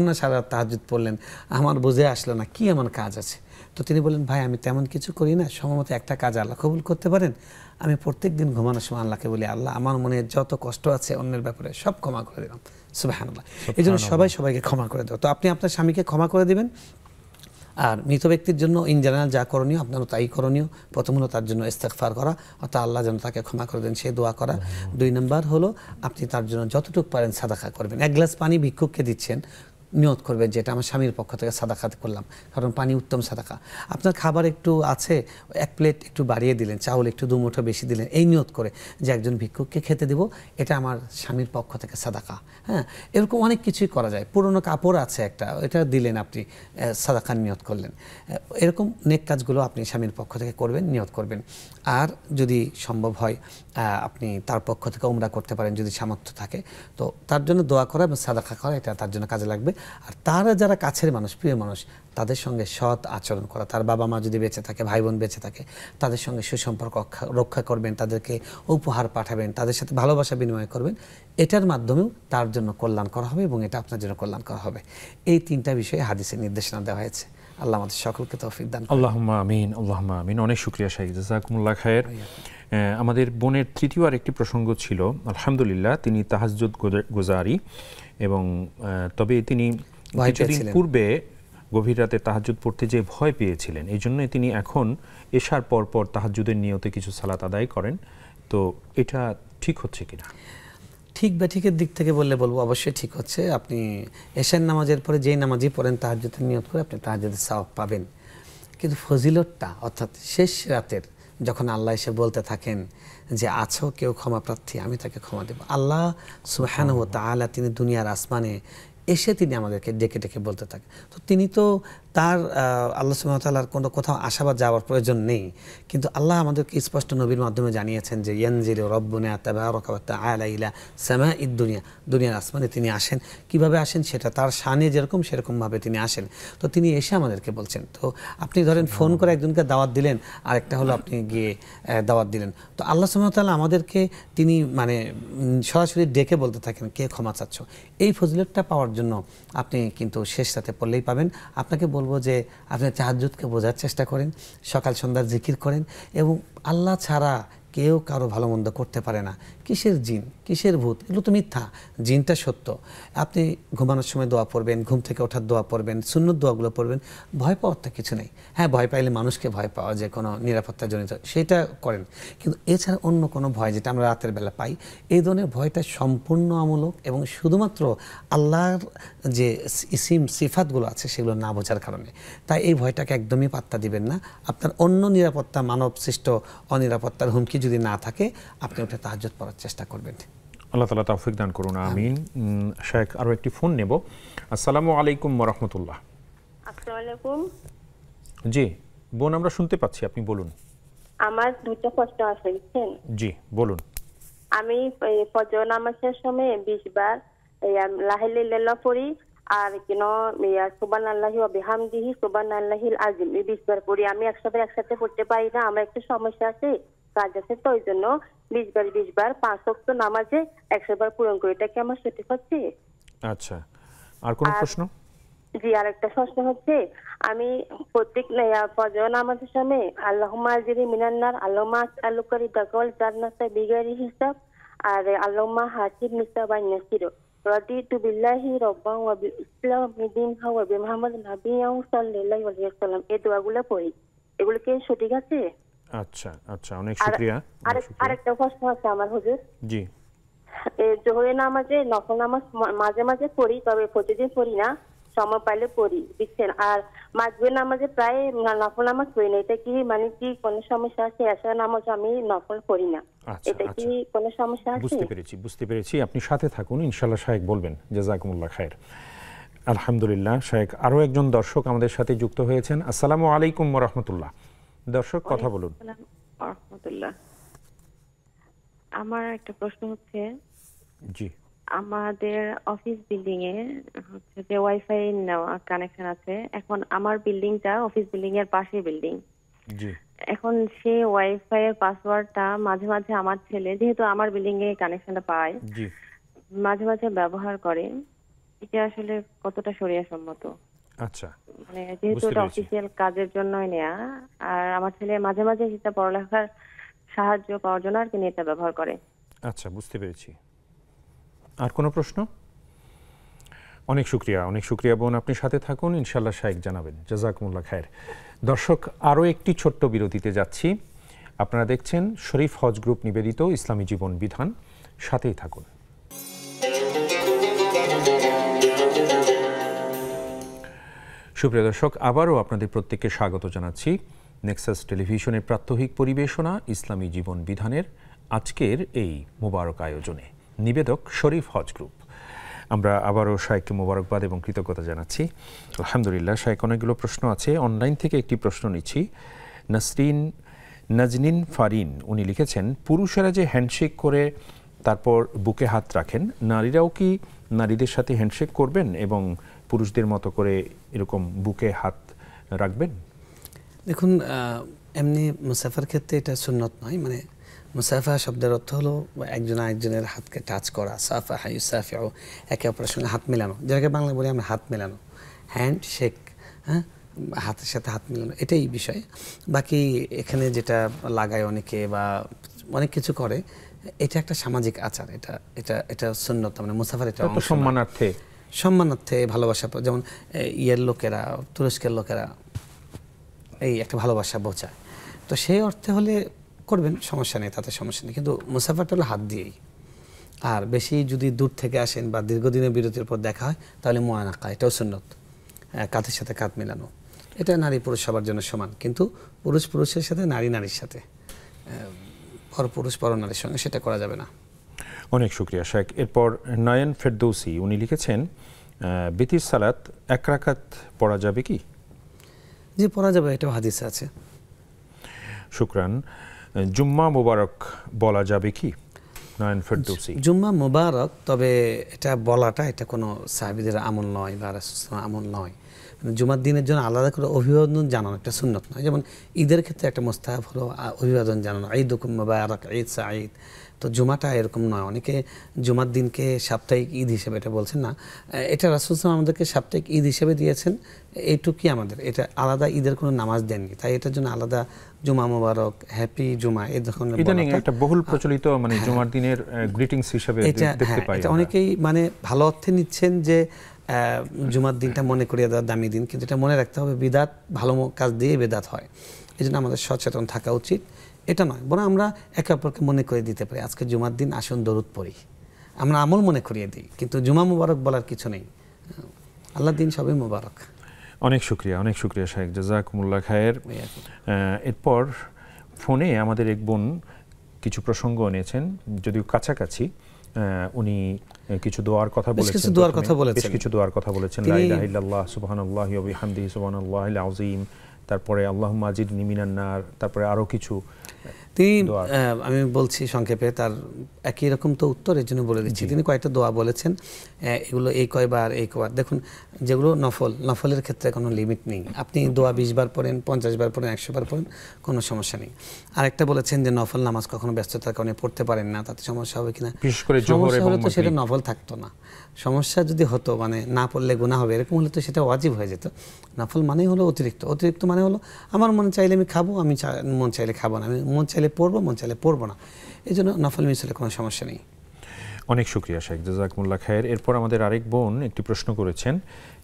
B: না, সারা রাত তাহাজ্জুদ পড়লেন, আমার বুঝে আসলো না কি এমন কাজ আছে। তো তিনি বললেন ভাই আমি তেমন কিছু করি না, সময়মতো একটা কাজ আল্লাহ কবুল করতে পারেন। আমি প্রত্যেক দিন ঘুমানোর সময় আল্লাহকে বলি আল্লাহ আমার মনে যত কষ্ট আছে অন্যের ব্যাপারে সব ক্ষমা করে দিলাম। সুবহানাল্লাহ। এই জন্য সবাইকে ক্ষমা করে দেওয়া। তো আপনি আপনার স্বামীকে ক্ষমা করে দিবেন। আর মৃত ব্যক্তির জন্য ইন জেনারেল যা করণীয় আপনারও তাই করণীয়। প্রথম হলো তার জন্য ইস্তেগফার করা, অর্থাৎ আল্লাহ যেন তাকে ক্ষমা করে দেন সে দোয়া করা। 2 নম্বর হলো আপনি তার জন্য যতটুকু পারেন সাদাকা করবেন। 1 গ্লাস পানি ভিক্ষুককে দিচ্ছেন, নিয়ত করবেন যে এটা আমার স্বামীর পক্ষ থেকে সাদাকা করলাম, কারণ পানি উত্তম সাদাকা। আপনার খাবার একটু আছে, 1 প্লেট একটু বাড়িয়ে দিলেন, চাউল একটু 2 মুঠো বেশি দিলেন, এই নিয়ত করে যে একজন ভিক্ষুককে খেতে দেব, এটা আমার স্বামীর পক্ষ থেকে সাদাকা। হ্যাঁ, এরকম অনেক কিছুই করা যায়। পুরনো কাপড় আছে একটা, এটা দিলেন আপনি, সাদাকার নিয়ত করলেন। এরকম নেক কাজগুলো আপনি স্বামীর পক্ষ থেকে করবেন, নিয়ত করবেন। আর যদি সম্ভব হয় আপনি তার পক্ষ থেকে উমরা করতে পারেন যদি সামর্থ্য থাকে, তো তার জন্য দোয়া করা এবং সাদাকা করা এটা তার জন্য কাজে লাগবে। আর তারা যারা কাছের মানুষ, প্রিয় মানুষ, তাদের সঙ্গে সৎ আচরণ করা। তার বাবা মা যদি বেঁচে থাকে, ভাই বোন বেঁচে থাকে, তাদের সঙ্গে সুসম্পর্ক রক্ষা করবেন, তাদেরকে উপহার পাঠাবেন, তাদের সাথে ভালোবাসা বিনিময় করবেন। এটার মাধ্যমেও তার জন্য কল্যাণ করা হবে এবং এটা আপনার জন্য কল্যাণ করা হবে। এই 3টা বিষয়ে হাদিসে নির্দেশনা দেওয়া হয়েছে। আল্লাহ আমাদের সকলকে তৌফিক দান করুন।
A: আল্লাহুম্মা আমিন, আল্লাহুম্মা আমিন। অনেক শুকরিয়া শাইখ, জাযাকুমুল্লাহ খায়ের। আমাদের বোনের তৃতীয় আরেকটি প্রসঙ্গ ছিল, আলহামদুলিল্লাহ তিনি তাহাজ্জুদ গুজারি এবং তবে তিনি কিছুদিন পূর্বে গভীর রাতে তাহাজ্জুদ পড়তে যে ভয় পেয়েছিলেন, এই জন্য তিনি এখন এশার পর পর তাহাজ্জুদের নিয়তে কিছু সালাত আদায় করেন। তো এটা ঠিক হচ্ছে কিনা?
B: ঠিক বা ঠিকের দিক থেকে বলবো অবশ্যই ঠিক হচ্ছে। আপনি এশার নামাজের পরে যেই নামাজই পড়েন তাহাজ্জুদের নিয়ত করে আপনি তাহাজ্জুদের সওয়াব পাবেন। কিন্তু ফজিলতটা অর্থাৎ শেষ রাতের যখন আল্লাহ এসে বলতে থাকেন যে আছো কেউ ক্ষমা প্রার্থী, আমি তাকে ক্ষমা দেব। আল্লাহ সুবহানাহু ওয়া তাআলা তিনি দুনিয়ার আসমানে এসে তিনি আমাদেরকে ডেকে ডেকে বলতে থাকেন। তো তিনি তো তার আল্লাহ সুবহানাহু ওয়া তাআলার কোনো কোথাও আসা বা যাওয়ার প্রয়োজন নেই, কিন্তু আল্লাহ আমাদেরকে স্পষ্ট নবীর মাধ্যমে জানিয়েছেন যে ইয়ানজিলু রাব্বুনা তাবারাকা ওয়া তাআলা ইলা সামাঈদ দুনিয়া, দুনিয়ার আসমানে তিনি আসেন। কিভাবে আসেন সেটা তার শানে যেরকম সেরকমভাবে তিনি আসেন। তো তিনি এসে আমাদেরকে বলছেন। তো আপনি ধরেন ফোন করে একজনকে দাওয়াত দিলেন, আর একটা হলো আপনি গিয়ে দাওয়াত দিলেন। তো আল্লাহ সুবহানাহু ওয়া তাআলা আমাদেরকে তিনি মানে সরাসরি ডেকে বলতে থাকেন কে ক্ষমা চাচ্ছ। এই ফজিলতটা পাওয়ার জন্য আপনি কিন্তু শেষ রাতে পড়লেই পাবেন। আপনাকে বলবো যে আপনি তাহাজ্জুদকে বোঝার চেষ্টা করেন, সকাল সন্ধ্যার জিকির করেন, এবং আল্লাহ ছাড়া কেউ কারো ভালো মন্দ করতে পারে না। কিসের জিন, কিসের ভূত, এগুলো তো মিথ্যা, জিনটা সত্য। আপনি ঘুমানোর সময় দোয়া পড়বেন, ঘুম থেকে ওঠার দোয়া পড়বেন, সুন্নত দোয়াগুলো পড়বেন। ভয় পাওয়ার তো কিছু নেই। হ্যাঁ, ভয় পাইলে মানুষকে ভয় পাওয়া যে কোনো নিরাপত্তাজনিত, সেটা করেন, কিন্তু এছাড়া অন্য কোনো ভয় যেটা আমরা রাতের বেলা পাই, এই ধরনের ভয়টা সম্পূর্ণ আমূলক এবং শুধুমাত্র আল্লাহর যে ইসিম সিফাতগুলো আছে সেগুলো না বোঝার কারণে। তাই এই ভয়টাকে একদমই পাত্তা দিবেন না। আপনার অন্য নিরাপত্তা, মানব সৃষ্ট অনিরাপত্তার হুমকি যদি না থাকে, আপনি ওটা তাহাজ্জুদ পড়ার চেষ্টা করবেন।
A: আল্লাহ তাআলা তৌফিক দান করুন, আমিন। শেখ আরো একটি ফোন নেব। আসসালামু আলাইকুম ওয়া রাহমাতুল্লাহ।
D: আসসালামু আলাইকুম।
A: জি বোন, আমরা শুনতে পাচ্ছি, আপনি বলুন।
D: আমার দুটো প্রশ্ন আছে, বুঝছেন?
A: জি বলুন।
D: আমি ফজর নামাজের সময় 20 বার লা ইলাহা ইল্লাল্লাহ পড়ি, আর সুবহানাল্লাহি ওয়া বিহামদিহি সুবহানাল্লাহিল আযীম 20 বার পড়ি। আমি একসাথে পড়তে পারি না, আমার একটা সমস্যা আছে, কাজ আছে, তো ওই জন্য 20 বার 5 ওয়াক্ত নামাজে 100 বার পূরণ করি। এটা কি আমার সঠিক হচ্ছে?
A: আচ্ছা, আর কোন প্রশ্ন?
D: জি, আরেকটা প্রশ্ন হচ্ছে, আমি প্রত্যেক ফজর নামাজের সময় আল্লাহুম্মা আজিরি মিনান নার, আল্লাহুম্মা আসআলুকা রিদাকাল জান্নাতা বিগাইরি হিসাব, আর আল্লাহুম্মা হাসিব নিসাবান নাসির, রাদিতু বিল্লাহি রাব্বান ওয়া বিল ইসলামি দীনান ওয়া বিমুহাম্মাদিন নাবিয়্যান সাল্লাল্লাহু আলাইহি ওয়াসাল্লাম, এই দোয়াগুলো পড়ি। এগুলো কি সঠিক আছে?
A: আচ্ছা আচ্ছা, অনেক শুকরিয়া।
D: আরেকটা প্রশ্ন আছে আমার হুজুর।
A: জি।
D: জোহরের নামাজে নফল নামাজ মাঝে মাঝে পড়ি, তবে প্রতিদিন পড়ি না, সময় পাইলে পড়ি, বুঝছেন। আর মাগরিবের নামাজে প্রায় নফল নামাজ পড়ি না, এটা কি মানে কি কোনো সমস্যা আছে? এশার নামাজ আমি নফল পড়ি না, এটা কি কোনো সমস্যা আছে?
A: বুঝতে পেরেছি। আপনি সাথে থাকুন, ইনশাআল্লাহ শায়েখ বলবেন। জাযাকুমুল্লাহ খায়ের। আলহামদুলিল্লাহ, শায়েখ আরও একজন দর্শক আমাদের সাথে যুক্ত হয়েছেন। আসসালামু আলাইকুম ওয়া রাহমাতুল্লাহ। দর্শক কথা বলুন।
E: রাহমাতুল্লাহ। আমার একটা প্রশ্ন হচ্ছে,
A: জি,
E: আমাদের অফিস বিল্ডিং এ হচ্ছে যে ওয়াইফাই নেওয়া কানেকশন আছে। এখন আমার বিল্ডিংটা অফিস বিল্ডিং এর পাশে বিল্ডিং।
A: জি।
E: এখন সেই ওয়াইফাই এর পাসওয়ার্ডটা মাঝে মাঝে আমার ছেলে, যেহেতু আমার বিল্ডিং এ কানেকশনটা পায়,
A: জি,
E: মাঝে মাঝে ব্যবহার করে। এটা আসলে কতটা শরিয়া সম্মত?
A: আচ্ছা,
E: মানে যেহেতু এটা অফিসিয়াল কাজের জন্যই নেয়া, আর আমার ছেলে মাঝে মাঝে সেটা পড়ালেখার সাহায্য পাওয়ার জন্য আর কি এটা ব্যবহার করে।
A: আচ্ছা, বুঝতে পেরেছি। আর কোনো প্রশ্ন? অনেক শুকরিয়া বোন, আপনি সাথে থাকুন, ইনশাআল্লাহ শায়েখ জানাবেন। জাযাকুমুল্লাহ খায়ের। দর্শক, আরও একটি ছোট্ট বিরতিতে যাচ্ছি। আপনারা দেখছেন শরীফ হজ গ্রুপ নিবেদিত ইসলামী জীবন বিধান, সাথেই থাকুন। সুপ্রিয় দর্শক, আবারও আপনাদের প্রত্যেককে স্বাগত জানাচ্ছি নেক্সাস টেলিভিশনের প্রাত্যহিক পরিবেশনা ইসলামী জীবন বিধানের আজকের এই মোবারক আয়োজনে। নিবেদক শরীফ হজ গ্রুপ। আমরা আবারও শায়েখকে মোবারকবাদ এবং কৃতজ্ঞতা জানাচ্ছি। আলহামদুলিল্লাহ, শায়েখ অনেকগুলো প্রশ্ন আছে। অনলাইন থেকে একটি প্রশ্ন নিচ্ছি। নাজনীন ফারিন উনি লিখেছেন, পুরুষেরা যে হ্যান্ডশেক করে তারপর বুকে হাত রাখেন, নারীরাও কি নারীদের সাথে হ্যান্ডশেক করবেন এবং পুরুষদের মতো করে এরকম বুকে হাত রাখবেন?
B: দেখুন, এমনি মুসাফার ক্ষেত্রে এটা সুন্নত নয়। মানে মুসাফা শব্দের অর্থ হলো একজন আরেকজনের হাতকে টাচ করা, সাফাহা ইউসাফিউ, একে অপরের সঙ্গে হাত মেলানো, যেটাকে বাংলা বলি আমরা হাত মেলানো, হ্যান্ড শেক, হ্যাঁ, হাতের সাথে হাত মেলানো, এটাই বিষয়। বাকি এখানে যেটা লাগায় অনেকে বা অনেক কিছু করে, এটা একটা সামাজিক আচার, এটা এটা এটা সুন্নত, মানে মুসাফার এটা সম্মানার্থে ভালোবাসা। যেমন ইয়ের লোকেরা, তুরস্কের লোকেরা এই একটা ভালোবাসা বোঝায়, তো সেই অর্থে হলে করবেন, সমস্যা নেই, তাতে সমস্যা নেই। কিন্তু মুসাফারটা হলো হাত দিয়েই। আর বেশি যদি দূর থেকে আসেন বা দীর্ঘদিনের বিরতির পর দেখা হয়, তাহলে মুআনাকা, এটাও সুন্নত, কাঁধের সাথে কাঁধ মেলানো। এটা নারী পুরুষ সবার জন্য সমান, কিন্তু পুরুষ পুরুষের সাথে, নারী নারীর সাথে, পর পুরুষ পর নারীর সঙ্গে সেটা করা যাবে না।
A: অনেক শুকরিয়া শায়েখ। এরপর নয়ন ফেরদৌসি উনি লিখেছেন, বিতির সালাত এক রাকাত পড়া যাবে কি?
B: জি, পড়া যাবে, এটাও হাদিসে আছে।
A: শুকরান। জুম্মা মুবারক বলা যাবে কি? নয়ন ফেরদৌসি।
B: জুম্মা মুবারক, তবে এটা বলাটা এটা কোনো সাহাবীদের আমল নয় বা রাসূলুল্লাহর আমল নয়। জুমার দিনের জন্য আলাদা করে অভিবাদন জানানো একটা সুন্নত নয়। যেমন ঈদের ক্ষেত্রে একটা মুস্তাহাব হলো অভিবাদন জানানো, ঈদুকুম মুবারক, ঈদ সাঈদ। তো জুমাটা এরকম নয়। অনেকে জুমার দিনকে সাপ্তাহিক ঈদ হিসেবে এটা বলছেন না, এটা রাসূল সাল্লাল্লাহু আলাইহি ওয়াসাল্লাম আমাদেরকে সাপ্তাহিক ঈদ হিসেবে দিয়েছেন, এইটুকুই আমাদের। এটা আলাদা ঈদের কোনো নামাজ দেননি, তাই এটার জন্য আলাদা জুমা মুবারক, হ্যাপি জুমা এই ধরনের
A: একটা বহুল প্রচলিত মানে জুমার দিনের গ্রিটিংস হিসেবে দেখতে পাই।
B: এটা অনেকেই মানে ভালো অর্থে নিচ্ছেন যে জুমার দিনটা মনে করিয়ে দেওয়ার দামি দিন, কিন্তু এটা মনে রাখতে হবে বিদাত ভালো কাজ দিয়ে বিদাত হয়। এই জন্য আমাদের সচেতন থাকা উচিত, এটা নয়। বরং আমরা একে অপরকে মনে করে দিতে পারি, আজকে জুমার দিন আসুন দরুদ পড়ি, আমরা আমল মনে করিয়ে দিই, কিন্তু জুমা মুবারক বলার কিছু নেই। আল্লাহর দিন সবই মুবারক।
A: অনেক শুকরিয়া শায়েখ, জাযাকুমুল্লাহ খায়ের। এরপর ফোনে আমাদের এক বোন কিছু প্রসঙ্গ এনেছেন, যদিও কাছাকাছি। উনি কিছু দোয়ার কথা বলেছেন,
B: কিছু দোয়ার কথা বলেছেন।
A: লা ইলাহা ইল্লাল্লাহ সুবহানাল্লাহি ওয়া বিহামদিহি সুবহানাল্লাহিল আযীম, তারপরে আল্লাহুম্মা আজিরনি মিনান নার, তারপরে আরো কিছু
B: তিনি, আমি বলছি সংক্ষেপে, তার একই রকম তো উত্তর, এর জন্য বলে দিচ্ছি। তিনি কয়েকটা দোয়া বলেছেন, এগুলো এই কয়বার। দেখুন, যেগুলো নফলের ক্ষেত্রে কোনো লিমিট নেই। আপনি দোয়া 20 বার পড়েন, 50 বার পড়েন, 100 বার পড়েন, কোনো সমস্যা নেই। আরেকটা বলেছেন যে নফল নামাজ কখনো ব্যস্ততার কারণে পড়তে পারেন না, তাতে সমস্যা হবে কিনা।
A: বিশেষ করে জোহর এবং মাগরিব,
B: সেটা নফল থাকতো না। সমস্যা যদি হতো মানে না পড়লে গুনাহ হবে এরকম হলে তো সেটা ওয়াজিব হয়ে যেত। নফল মানেই হলো অতিরিক্ত মানে হলো আমার মন চাইলে আমি খাবো, আমি মন চাইলে খাবো না, আমি মন চাইলে পড়বো, মন চাইলে পড়বো না। এই জন্য নফল মিস হলে কোনো সমস্যা নেই।
A: অনেক শুকরিয়া শেখ, জাযাকুমুল্লাহ খায়ের। এরপর আমাদের আরেক বোন একটি প্রশ্ন করেছেন,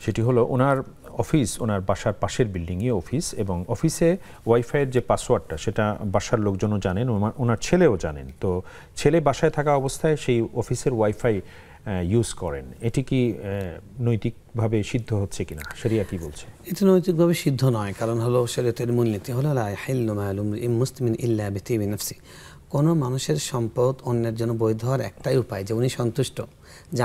A: সেটি হলো ওনার অফিস, ওনার বাসার পাশের বিল্ডিংয়ে অফিস, এবং অফিসে ওয়াইফাইয়ের যে পাসওয়ার্ডটা সেটা বাসার লোকজনও জানেন, ওনার ছেলেও জানেন। তো ছেলে বাসায় থাকা অবস্থায় সেই অফিসের ওয়াইফাই ইউজ করেন, এটি কি নৈতিকভাবে সিদ্ধ হচ্ছে কিনা, শরিয়া কি বলছে?
B: এটা নৈতিকভাবে সিদ্ধ নয়, কারণ হলো শরীয়তের মূলনীতি হলো লা ইয়াহিল্লু মালু ইমরিইন মুসলিমিন ইল্লা বিতিবি নাফসি। কোনো মানুষের সম্পদ অন্যের জন্য বৈধ হওয়ার একটাই উপায় যে উনি সন্তুষ্ট, যে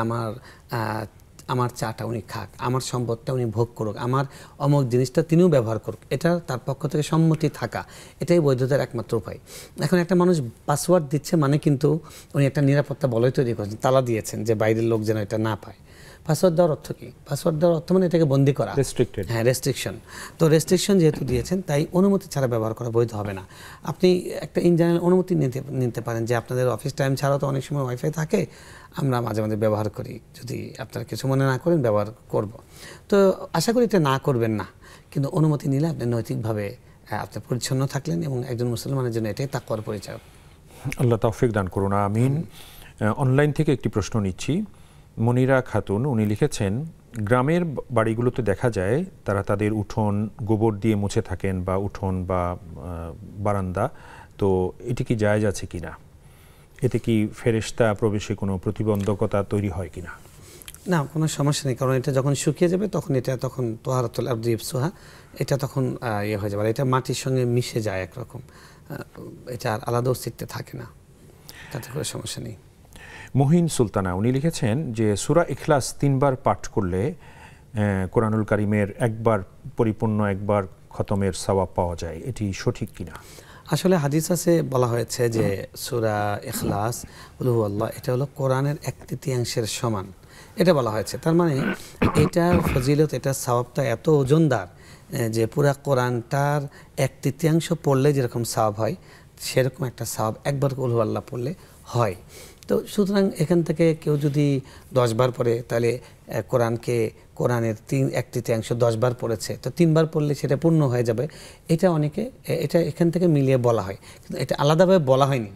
B: আমার চাটা উনি খাক, আমার সম্পদটা উনি ভোগ করুক, আমার অমুক জিনিসটা তিনিও ব্যবহার করুক, এটা তার পক্ষ থেকে সম্মতি থাকা, এটাই বৈধতার একমাত্র উপায়। এখন একটা মানুষ পাসওয়ার্ড দিচ্ছে মানে কিন্তু উনি একটা নিরাপত্তা বলয় তৈরি করেছেন, তালা দিয়েছেন যে বাইরের লোক যেন এটা না পায়। পাসওয়ার্ড দেওয়ার অর্থ কি? পাসওয়ার্ড দেওয়ার অর্থ মানে এটাকে বন্দি করা,
A: রেস্ট্রিক্টেড।
B: হ্যাঁ, রেস্ট্রিকশন। তো রেস্ট্রিকশন যেহেতু দিয়েছেন, তাই অনুমতি ছাড়া ব্যবহার করা বৈধ হবে না। আপনি একটা ইন জেনারেল অনুমতি নিতে পারেন যে আপনাদের অফিস টাইম ছাড়াও তো অনেক সময় ওয়াইফাই থাকে, আমরা মাঝে মাঝে ব্যবহার করি, যদি আপনারা কিছু মনে না করেন ব্যবহার করব। তো আশা করি এটা না করবেন না, কিন্তু অনুমতি নিলে আপনি নৈতিকভাবে আপনি পরিচ্ছন্ন থাকলেন, এবং একজন মুসলমানের জন্য এটাই তাকওয়ার পরিচয়।
A: আল্লাহ তৌফিক দান করুন, আমিন। অনলাইন থেকে একটি প্রশ্ন নিচ্ছি। মনিরা খাতুন, উনি লিখেছেন, গ্রামের বাড়িগুলোতে দেখা যায় তারা তাদের উঠোন গোবর দিয়ে মুছে থাকেন, বা উঠোন বা বারান্দা, তো এটি কি জায়েজ আছে কিনা? এতে কি ফেরেশতা প্রবেশে কোনো প্রতিবন্ধকতা তৈরি হয় কিনা?
B: না, কোনো সমস্যা নেই, কারণ এটা যখন শুকিয়ে যাবে তখন তোহারাতুল আরদি ইফসুহা, এটা তখন ইয়ে হয়ে যাবে, এটা মাটির সঙ্গে মিশে যায় একরকম, এটা আর আলাদা অস্তিত্বে থাকে না, তাতে কোনো সমস্যা নেই।
A: মহিন সুলতানা, উনি লিখেছেন যে সূরা ইখলাস 3 বার পাঠ করলে কোরআনুল কারীমের একবার পরিপূর্ণ একবার খতমের সওয়াব পাওয়া যায়, এটি সঠিক কিনা?
B: আসলে হাদিস আছে, বলা হয়েছে যে সূরা ইখলাস কুল হুয়াল্লাহ এটা হলো কোরআনের 1/3 সমান, এটা বলা হয়েছে। তার মানে এটার ফজিলত, এটার সওয়াবটা এত ওজনদার যে পুরা কোরআনটার 1/3 পড়লে যেরকম সওয়াব হয়, সেরকম একটা সওয়াব একবার কুল হুয়াল্লাহ পড়লে হয়। তো সুতরাং এখান থেকে কেউ যদি 10 বার পড়ে, তাহলে কোরআনের 1/3 10 বার পড়েছে, তো 3 বার পড়লে সেটা পূর্ণ হয়ে যাবে। এটা এখান থেকে মিলিয়ে বলা হয়, কিন্তু এটা আলাদাভাবে বলা হয়নি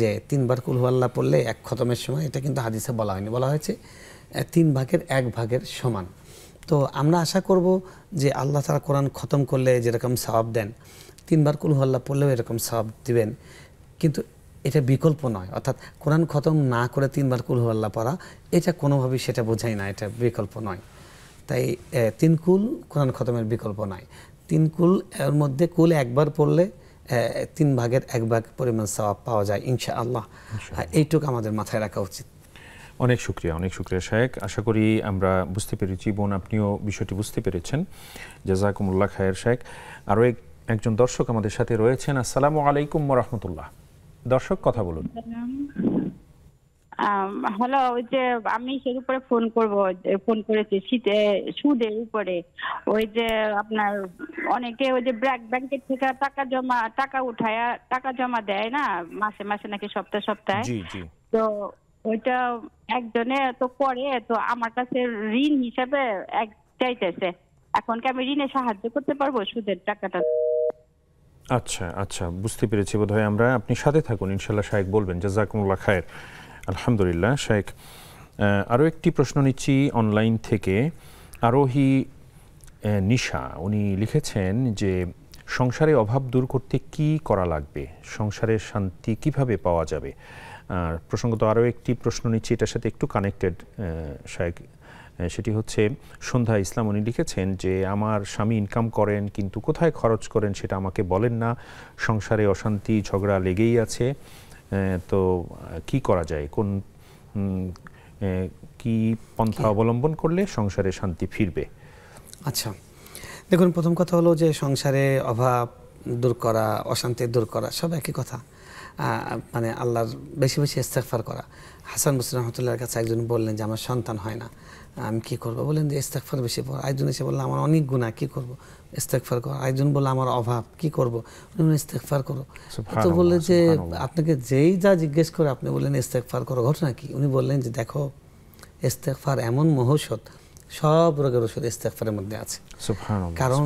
B: যে 3 বার কুল হুয়াল্লাহ পড়লে 1 খতমের সময়, এটা কিন্তু হাদিসে বলা হয়নি। বলা হয়েছে 3 ভাগের 1 ভাগের সমান। তো আমরা আশা করব যে আল্লাহ তাআলা কোরআন খতম করলে যেরকম সওয়াব দেন, 3 বার কুল হুয়াল্লাহ পড়লেও এরকম সওয়াব দিবেন, কিন্তু এটা বিকল্প নয়। অর্থাৎ কোরআন খতম না করে 3 বার কুল হুয়াল্লাহ পড়া, এটা কোনোভাবেই সেটা বোঝায় না, এটা বিকল্প নয়। তাই 3 কুল কোরআন খতমের বিকল্প নয়। 3 কুল এর মধ্যে কুল একবার পড়লে 3 ভাগের 1 ভাগ পরিমাণ সওয়াব পাওয়া যায় ইনশাআল্লাহ। এইটুকু আমাদের মাথায় রাখা উচিত।
A: অনেক শুকরিয়া শেখ, আশা করি আমরা বুঝতে পেরেছি, বোন আপনিও বিষয়টি বুঝতে পেরেছেন, জাযাকুমুল্লাহ খায়ের শেখ। আরও একজন দর্শক আমাদের সাথে রয়েছেন। আসসালামু আলাইকুম ওয়া রাহমাতুল্লাহ। দর্শক, কথা বলুন।
F: হ্যালো, ওই যে আমি সের উপরে ফোন করেছি সুদের উপরে। ওই যে আপনার অনেকে ওই যে ব্যাংকের থেকে টাকা উঠায় টাকা জমা দেয় না, মাসে মাসে নাকি সপ্তাহে। তো ওইটা একজনে তো করে, তো আমার কাছে ঋণ হিসাবে চাইতেছে। এখন কি আমি ঋণে সাহায্য করতে পারবো সুদের টাকাটা?
A: আচ্ছা, বুঝতে পেরেছি বোধহয় আমরা। আপনি সাথে থাকুন, ইনশাআল্লাহ শায়েখ বলবেন। জাযাকুমুল্লাহ খায়ের। আলহামদুলিল্লাহ শায়েখ। আরও একটি প্রশ্ন নিচ্ছি অনলাইন থেকে। আরোহী নিশা, উনি লিখেছেন যে সংসারে অভাব দূর করতে কি করা লাগবে, সংসারের শান্তি কিভাবে পাওয়া যাবে? প্রসঙ্গত আরও একটি প্রশ্ন নিচ্ছি, এটার সাথে একটু কানেক্টেড শায়েখ, সেটি হচ্ছে সন্ধ্যা ইসলাম, উনি লিখেছেন যে আমার স্বামী ইনকাম করেন কিন্তু কোথায় খরচ করেন সেটা আমাকে বলেন না, সংসারে অশান্তি ঝগড়া লেগেই আছে, তো কি করা যায়, কি পন্থা অবলম্বন করলে সংসারে শান্তি ফিরবে?
B: আচ্ছা, দেখুন, প্রথম কথা হলো যে সংসারে অভাব দূর করা, অশান্তি দূর করা সব একই কথা। মানে আল্লাহর বেশি বেশি ইস্তেগফার করা। হাসান বসরি রহমতুল্লাহর কাছে একজন বললেন যে আমার সন্তান হয় না, আমি কি করবো? বললেন যে ইস্তেগফার বেশি পড়ো। একজন এসে বললো আমার অনেক গুনাহ, কি করবো? ইস্তেগফার করো। একজন বললো আমার অভাব, কি করবো? উনি ইস্তেগফার করো। তো বললেন যে আপনাকে যেই যা জিজ্ঞেস করে আপনি বললেন ইস্তেগফার করো, ঘটনা কি? উনি বললেন যে দেখো, ইস্তেগফার এমন মহৌষধ, সব রোগের ওষুধ ইস্তেগফারের মধ্যে আছে। কারণ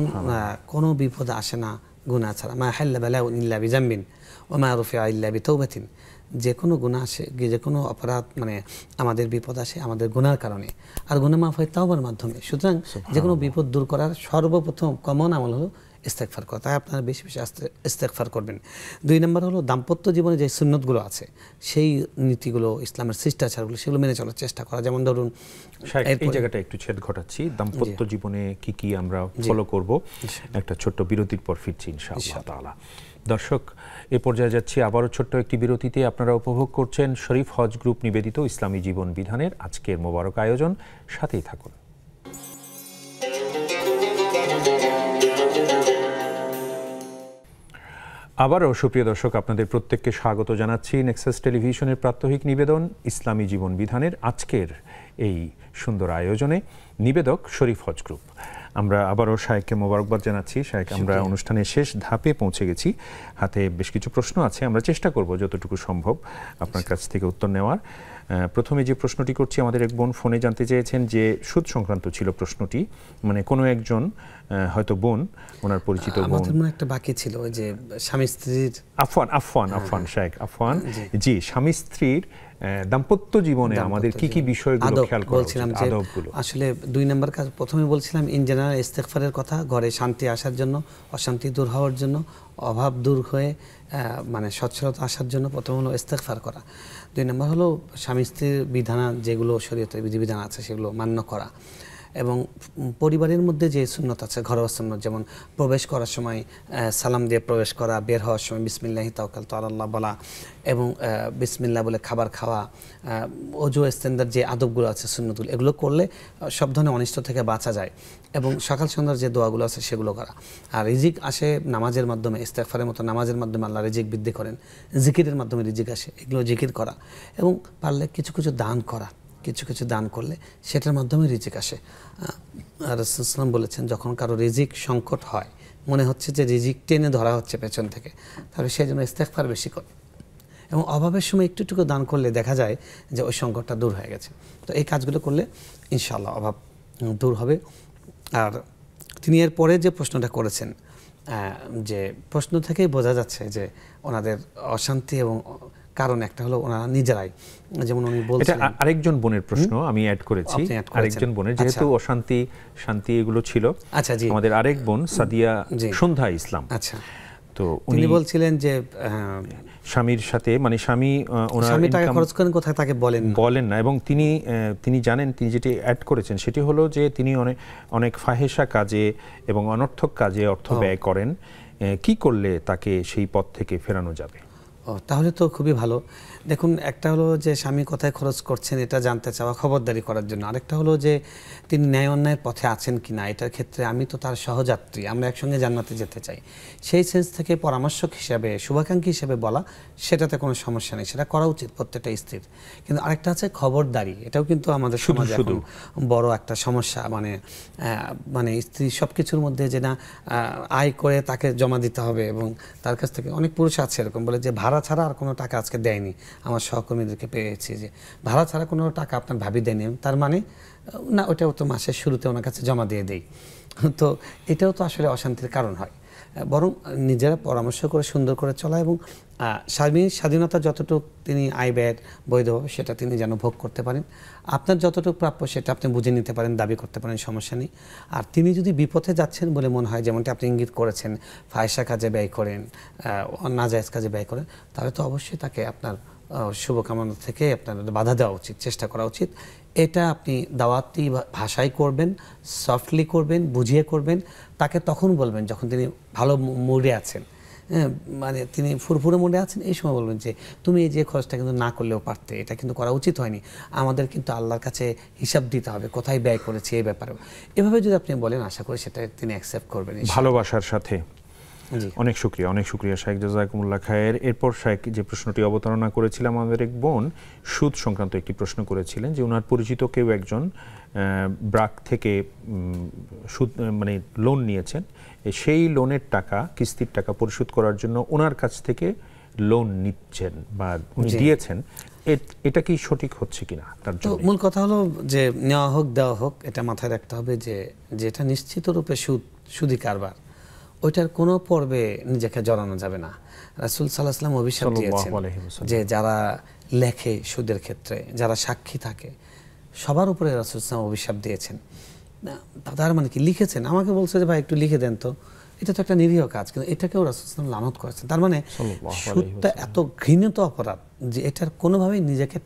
B: কোনো বিপদ আসে না গুনাহ ছাড়া, মা হাল্লা বালাউন ইল্লা বিজাম্বিন ওয়া মা রুফিআ ইল্লা বিতাওবাতিন, যে কোনো গুনাহ আসে, যে কোনো অপরাধ মানে আমাদের বিপদ আসে আমাদের গুনার কারণে, আর গুনাহ মাফ হয় তাওবার মাধ্যমে। সুতরাং যে কোনো বিপদ দূর করার সর্বপ্রথম কমন আমল হলো ইস্তেগফার করা। তাই আপনারা বেশি বেশি ইস্তেগফার করবেন। 2 নম্বর হলো দাম্পত্য জীবনে যে সুন্নতগুলো আছে সেই নীতিগুলো, ইসলামের শিষ্টাচারগুলো সেগুলো মেনে চলার চেষ্টা করা। যেমন ধরুন
A: এই জায়গাটা একটু ছেদ ঘটাচ্ছি, দাম্পত্য জীবনে কি কি আমরা ফলো করব, একটা ছোট্ট বিরতির পর ফিরছি ইনশাআল্লাহ তাআলা। দর্শক, এ পর্যায়ে যাচ্ছি আবারও ছোট্ট একটি বিরতিতে। আপনারা উপভোগ করছেন শরীফ হজ গ্রুপ নিবেদিত ইসলামী জীবন বিধানের আজকের মোবারক আয়োজন, সাথেই থাকুন। আবারও সুপ্রিয় দর্শক, আপনাদের প্রত্যেককে স্বাগত জানাচ্ছি নেক্সাস টেলিভিশনের প্রাত্যহিক নিবেদন ইসলামী জীবন বিধানের আজকের এই সুন্দর আয়োজনে। নিবেদক শরীফ হজ গ্রুপ। আমরা আবারও শায়েখকে মোবারকবাদ জানাচ্ছি। শায়েখ, আমরা অনুষ্ঠানের শেষ ধাপে পৌঁছে গেছি, হাতে বেশ কিছু প্রশ্ন আছে, আমরা চেষ্টা করব যতটুকু সম্ভব আপনার কাছ থেকে উত্তর নেওয়ার। প্রথমে যে প্রশ্নটি করছি, আমাদের এক বোন ফোনে জানতে চেয়েছেন যে সুদ সংক্রান্ত ছিল প্রশ্নটি, মানে কোনো একজন হয়তো বোন, ওনার পরিচিত বোন,
B: আমাদের মনে একটা বাকি ছিল ওই যে স্বামী স্ত্রীর
A: আফওয়ান শায়েখ, আফওয়ান, জি, স্বামী স্ত্রীর দাম্পত্য জীবনে আমাদের কি কি বিষয়গুলো খেয়াল করা উচিত, আদবগুলো।
B: আসলে 2 নম্বর কাজ প্রথমে বলছিলাম ইন জেনারেল ইস্তেগফারের কথা, ঘরে শান্তি আসার জন্য, অশান্তি দূর হওয়ার জন্য, অভাব দূর হয়ে মানে সচ্ছলতা আসার জন্য প্রথম হলো ইস্তেগফার করা। 2 নম্বর হলো স্বামী স্ত্রীর বিধান যেগুলো শরীয়তের বিধিবিধান আছে সেগুলো মান্য করা, এবং পরিবারের মধ্যে যে সুন্নত আছে ঘরোয়া সুন্নত, যেমন প্রবেশ করার সময় সালাম দিয়ে প্রবেশ করা, বের হওয়ার সময় বিসমিল্লাহি তাওয়াক্কালতু আলাল্লাহ বলা, এবং বিসমিল্লাহ বলে খাবার খাওয়া, ওযু ইস্তেনজার যে আদবগুলো আছে সুন্নতগুলো, এগুলো করলে সব ধরনের অনিষ্ট থেকে বাঁচা যায়। এবং সকাল সন্ধ্যার যে দোয়াগুলো আছে সেগুলো করা। আর রিজিক আসে নামাজের মাধ্যমে, ইস্তেগফারের মতো নামাজের মাধ্যমে আল্লাহ রিজিক বৃদ্ধি করেন, জিকিরের মাধ্যমে রিজিক আসে, এগুলো জিকির করা, এবং পারলে কিছু কিছু দান করা, কিছু কিছু দান করলে সেটার মাধ্যমে রিজিক আসে। আর রাসূল সাল্লাল্লাহু আলাইহি ওয়াসাল্লাম বলেছেন, যখন কারো রিজিক সংকট হয়, মনে হচ্ছে যে রিজিক টেনে ধরা হচ্ছে পেছন থেকে, তাহলে সেই জন্য ইস্তেগফার বেশি করে, এবং অভাবের সময় একটু একটু দান করলে দেখা যায় যে ওই সংকটটা দূর হয়ে গেছে। তো এই কাজগুলো করলে ইনশাআল্লাহ অভাব দূর হবে। আর তিনি এর পরে যে প্রশ্নটা করেছেন, যে প্রশ্ন থেকেই বোঝা যাচ্ছে যে ওনাদের অশান্তি এবং কারণ একটা হলো ওনারা নিজেরাই, যেমন উনি বলছেন,
A: এটা আরেকজন বোনের প্রশ্ন আমি অ্যাড করেছি, আরেকজন বোনের, যেহেতু অশান্তি শান্তি এগুলো ছিল।
B: আচ্ছা, জি,
A: আমাদের আরেক বোন সাদিয়া সন্ধ্যা ইসলাম।
B: আচ্ছা,
A: তো
B: উনি বলছিলেন যে
A: স্বামীর সাথে, মানে স্বামী ওনার
B: টাকা খরচ করেন কোথায় তাকে বলেন না,
A: এবং তিনি জানেন, তিনি যেটি অ্যাড করেছেন সেটি হলো যে তিনি অনেক ফাহেসা কাজে এবং অনর্থক কাজে অর্থ ব্যয় করেন। কি করলে তাকে সেই পথ থেকে ফেরানো যাবে?
B: তাহলে তো খুবই ভালো। দেখুন, একটা হলো যে স্বামী কোথায় খরচ করছেন এটা জানতে চাওয়া, খবরদারি করার জন্য। আরেকটা হলো যে তিনি ন্যায় অন্যায়ের পথে আছেন কিনা, এটার ক্ষেত্রে আমি তো তার সহযাত্রী, আমরা একসঙ্গে জান্নাতে যেতে চাই, সেই সেন্স থেকে পরামর্শক হিসাবে, শুভাকাঙ্ক্ষী হিসেবে বলা, সেটাতে কোনো সমস্যা নেই, সেটা করা উচিত প্রত্যেকটা স্ত্রীর। কিন্তু আরেকটা আছে খবরদারি, এটাও কিন্তু আমাদের সমাজে এখন বড় একটা সমস্যা। মানে স্ত্রী সব কিছুর মধ্যে যে না আয় করে তাকে জমা দিতে হবে, এবং তার কাছ থেকে অনেক পুরুষ আছে এরকম বলে যে ভাড়া ছাড়া আর কোনো টাকা আজকে দেয়নি। আমার সহকর্মীদেরকে পেয়েছি যে ভাড়া ছাড়া কোনো টাকা আপনার ভাবি দেয়নি, তার মানে না ওটাও তো মাসের শুরুতে ওনার কাছে জমা দিয়ে দেই। তো এটাও তো আসলে অশান্তির কারণ হয়। বরং নিজেরা পরামর্শ করে সুন্দর করে চলা, এবং স্বামীর স্বাধীনতা যতটুকু তিনি আয় ব্যয়ের বৈধভাবে সেটা তিনি যেন ভোগ করতে পারেন, আপনার যতটুকু প্রাপ্য সেটা আপনি বুঝে নিতে পারেন, দাবি করতে পারেন, সমস্যা নেই। আর তিনি যদি বিপথে যাচ্ছেন বলে মনে হয়, যেমনটি আপনি ইঙ্গিত করেছেন, ফাহিশা কাজে ব্যয় করেন, নাজায়েজ কাজে ব্যয় করেন, তাহলে তো অবশ্যই তাকে আপনার শুভকামনা থেকে আপনার বাধা দেওয়া উচিত, চেষ্টা করা উচিত। এটা আপনি দাওয়াতি ভাষায় করবেন, সফটলি করবেন, বুঝিয়ে করবেন। তাকে তখন বলবেন যখন তিনি ভালো মুডে আছেন, মানে তিনি ফুরফুরে মুডে আছেন, এই সময় বলবেন যে তুমি এই যে খরচটা কিন্তু না করলেও পারতে, এটা কিন্তু করা উচিত হয়নি, আমাদের কিন্তু আল্লাহর কাছে হিসাব দিতে হবে কোথায় ব্যয় করেছি এই ব্যাপারেও। এভাবে যদি আপনি বলেন, আশা করি সেটা তিনি অ্যাকসেপ্ট করবেন
A: ভালোবাসার সাথে। অনেক শুকরিয়া শাইখ, জাযাকুমুল্লাহ খায়ের। এরপর শাইখ যে প্রশ্নটি অবতারণা করেছিলাম, আমাদের এক বোন সুদ সংক্রান্ত একটি প্রশ্ন করেছিলেন যে ওনার পরিচিত কেউ একজন ব্রাক থেকে সুদ মানে লোন নিয়েছেন, সেই লোনের টাকা, কিস্তির টাকা পরিশোধ করার জন্য ওনার কাছ থেকে লোন নিচ্ছেন বা উনি দিয়েছেন, এটা কি সঠিক হচ্ছে কিনা? তার জন্য
B: মূল কথা হলো যে নেওয়া হোক দেওয়া হোক, এটা মাথায় রাখতে হবে যে যেটা নিশ্চিত রূপে সুদি কারবার, ওইটার কোনো পর্বে নিজেকে জড়ানো যাবে না। রাসূল সাল্লাল্লাহু আলাইহি ওয়াসাল্লাম অভিশাপ দিয়েছেন যে যারা লেখে সুদের ক্ষেত্রে, যারা সাক্ষী থাকে, সবার উপরে রাসূল সাল্লাল্লাহু আলাইহি ওয়াসাল্লাম অভিশাপ দিয়েছেন। তার মানে কি লিখেছেন, আমাকে বলছে যে ভাই একটু লিখে দেন তো, এটা তো একটা নিরীহ কাজ, কিন্তু এটাকেও রাসূল সাল্লাল্লাহু আলাইহি ওয়াসাল্লাম লানত করেছেন। তার মানে সুদটা এত ঘৃণিত অপরাধ যে এটার কোনোভাবেই নিজেকে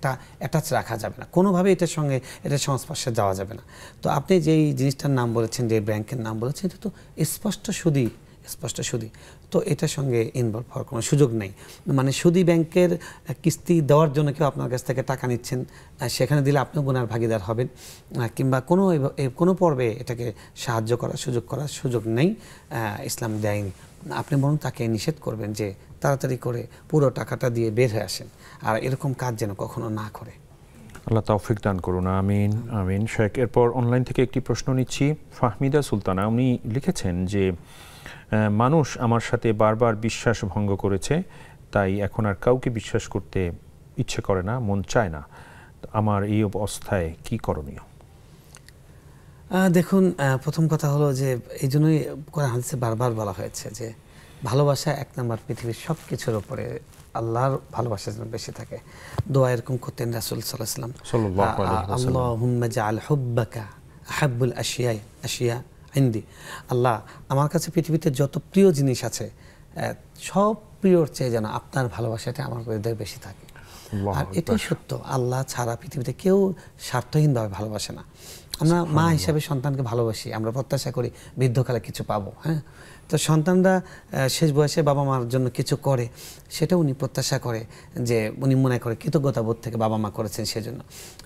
B: অ্যাটাচ রাখা যাবে না, কোনোভাবেই এটার সঙ্গে এটার সংস্পর্শে যাওয়া যাবে না। তো আপনি যেই জিনিসটার নাম বলেছেন, যে ব্যাংকের নাম বলেছেন, এটা তো স্পষ্ট সুদী, তো এটার সঙ্গে ইনভলভ হওয়ার কোনো সুযোগ নেই। মানে সুদী ব্যাংকের কিস্তি দেওয়ার জন্য কেউ আপনার কাছ থেকে টাকা নিচ্ছেন, সেখানে দিলে আপনিও গুনার ভাগীদার হবেন, কিংবা কোনো পর্বে এটাকে সাহায্য করার সুযোগ নেই, ইসলাম দেয়নি। আপনি বরং তাকে নিষেধ করবেন যে তাড়াতাড়ি করে পুরো টাকাটা দিয়ে বের হয়ে আসেন, আর এরকম কাজ যেন কখনো না করে।
A: আল্লাহ তৌফিক দান করুন, আমিন আমিন। শেখ, এরপর অনলাইন থেকে একটি প্রশ্ন নিচ্ছি। ফাহমিদা সুলতানা, উনি লিখেছেন যে মানুষ আমার সাথে বারবার বিশ্বাস ভঙ্গ করেছে, তাই এখন আর কাউকে বিশ্বাস করতে ইচ্ছে করে না, মন চায় না। আমার এই অবস্থায় কি করণীয়?
B: দেখুন, প্রথম কথা হলো যে এই জন্যই কোরআন হাদিসে বারবার বলা হয়েছে যে ভালোবাসা এক নম্বর, পৃথিবীর সব কিছুর উপরে আল্লাহর ভালোবাসা যেন বেশি থাকে। দোয়া এরকম করতেন রাসূল সাল্লাল্লাহু আলাইহি ওয়াসাল্লাম, আল্লাহুম্মা জাআল হুব্বাকা আহাব্বুল আশিয়া ইনদি। আল্লাহ, আমার কাছে পৃথিবীতে যত প্রিয় জিনিস আছে, সব প্রিয়র চেয়ে যেন আপনার ভালোবাসাটা আমার হৃদয়ে বেশি থাকে। আর এটাই সত্য, আল্লাহ ছাড়া পৃথিবীতে কেউ স্বার্থহীনভাবে ভালোবাসে না। আমরা মা হিসাবে সন্তানকে ভালোবাসি, আমরা প্রত্যাশা করি বৃদ্ধকালে কিছু পাবো। হ্যাঁ, তো সন্তানরা শেষ বয়সে বাবা মার জন্য কিছু করে, সেটা উনি প্রত্যাশা করে, যে উনি মনে করে কৃতজ্ঞতাবোধ থেকে বাবা মা করেছেন সেজন্য,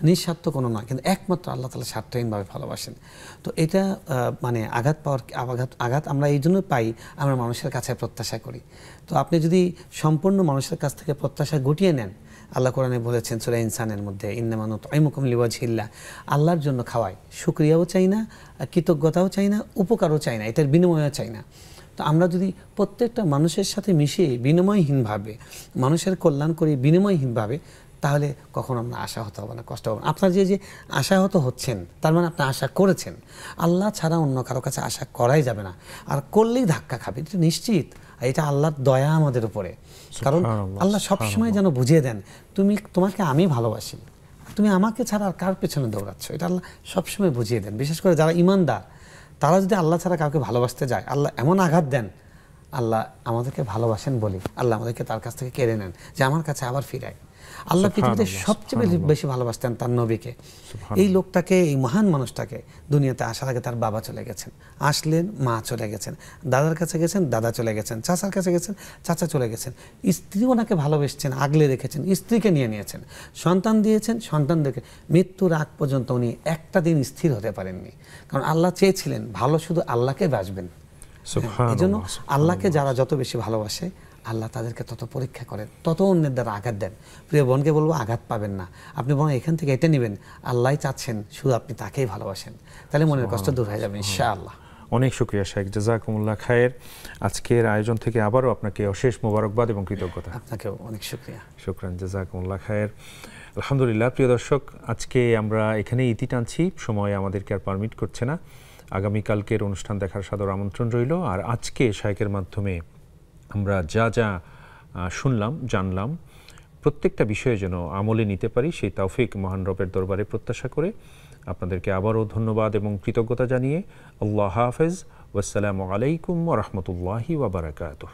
B: নিঃস্বার্থ কোনো নয়। কিন্তু একমাত্র আল্লাহ তাআলা স্বার্থহীনভাবে ভালোবাসেন। তো এটা মানে আঘাত আমরা এই জন্য পাই, আমরা মানুষের কাছে প্রত্যাশা করি। তো আপনি যদি সম্পূর্ণ মানুষের কাছ থেকে প্রত্যাশা গুটিয়ে নেন, আল্লাহ কোরআনে বলেছেন সূরা ইনসানের মধ্যে, ইন্নামা নুতঈমুকুম লিওয়াজহিল্লাহ, আল্লাহর জন্য খাওয়াই, শুকরিয়াও চাই না, কৃতজ্ঞতাও চাই না, উপকারও চাই না, এটার বিনিময়ও চাই না। তো আমরা যদি প্রত্যেকটা মানুষের সাথে মিশিয়ে বিনিময়হীনভাবে মানুষের কল্যাণ করি, বিনিময়হীনভাবে, তাহলে কখনো আমরা আশাহত হব না, কষ্ট হবে না। আপনার যে আশাহত হচ্ছেন, তার মানে আপনি আশা করেছেন। আল্লাহ ছাড়া অন্য কারো কাছে আশা করাই যাবে না, আর করলেই ধাক্কা খাবে, এটা নিশ্চিত। এটা আল্লাহর দয়া আমাদের উপরে, কারণ আল্লাহ সবসময় যেন বুঝিয়ে দেন তোমাকে আমি ভালোবাসি, তুমি আমাকে ছাড়া আর কার পেছনে দৌড়াচ্ছ, এটা আল্লাহ সবসময় বুঝিয়ে দেন। বিশেষ করে যারা ঈমানদার, তারা যদি আল্লাহ ছাড়া কাউকে ভালোবাসতে যায়, আল্লাহ এমন আঘাত দেন, আল্লাহ আমাদেরকে ভালোবাসেন বলি আল্লাহ আমাদেরকে তার কাছ থেকে কেড়ে নেন, যে আমার কাছে আবার ফিরায়। আল্লাহ পৃথিবীতে সবচেয়ে বেশি ভালোবাসতেন তার নবীকে। এই লোকটাকে, এই মহান মানুষটাকে দুনিয়াতে আসার আগে তার বাবা চলে গেছেন, আসলেন মা চলে গেছেন, দাদার কাছে গেছেন দাদা চলে গেছেন, চাচার কাছে গেছেন চাচা চলে গেছেন, স্ত্রী ওনাকে ভালোবেসেছেন, আগলে রেখেছেন, স্ত্রীকে নিয়েছেন, সন্তান দিয়েছেন, সন্তানদেরকে, মৃত্যুর আগ পর্যন্ত উনি একটা দিন স্থির হতে পারেননি। কারণ আল্লাহ চেয়েছিলেন ভালো শুধু আল্লাহকে বাসবেন। এই জন্য আল্লাহকে যারা যত বেশি ভালোবাসে, আল্লাহ তাদেরকে তত পরীক্ষা করেন, তত অন্যের দ্বারা আঘাত দেন। প্রিয় বোনকে বলবো, আঘাত পাবেন না, আপনি বরং এখান থেকে এটা নেবেন, আল্লাহ চাচ্ছেন শুধু আপনি তাকেই ভালোবাসেন, তাহলে মনের কষ্ট দূর হয়ে যাবে ইনশাআল্লাহ।
A: অনেক শুকরিয়া শেখ, জাযাকুমুল্লাহ খায়ের। আজকের আয়োজন থেকে আবারও আপনাকে অশেষ মোবারকবাদ এবং কৃতজ্ঞতা।
B: আপনাকেও অনেক শুকরিয়া।
A: শুকরান, জাযাকুমুল্লাহ খায়ের। আলহামদুলিল্লাহ। প্রিয় দর্শক, আজকে আমরা এখানেই ইতি টানছি, সময় আমাদেরকে আর পারমিট করছে না। আগামীকালকের অনুষ্ঠান দেখার সাদর আমন্ত্রণ রইল। আর আজকে শাইখের মাধ্যমে আমরা যা যা শুনলাম, জানলাম, প্রত্যেকটা বিষয়ে যেন আমলে নিতে পারি, সেই তৌফিক মহান রবের দরবারে প্রত্যাশা করে আপনাদেরকে আবারও ধন্যবাদ এবং কৃতজ্ঞতা জানিয়ে আল্লাহ হাফেজ, ওয়াসসালামু আলাইকুম ওয়া রাহমাতুল্লাহি ওয়া বারাকাতুহু।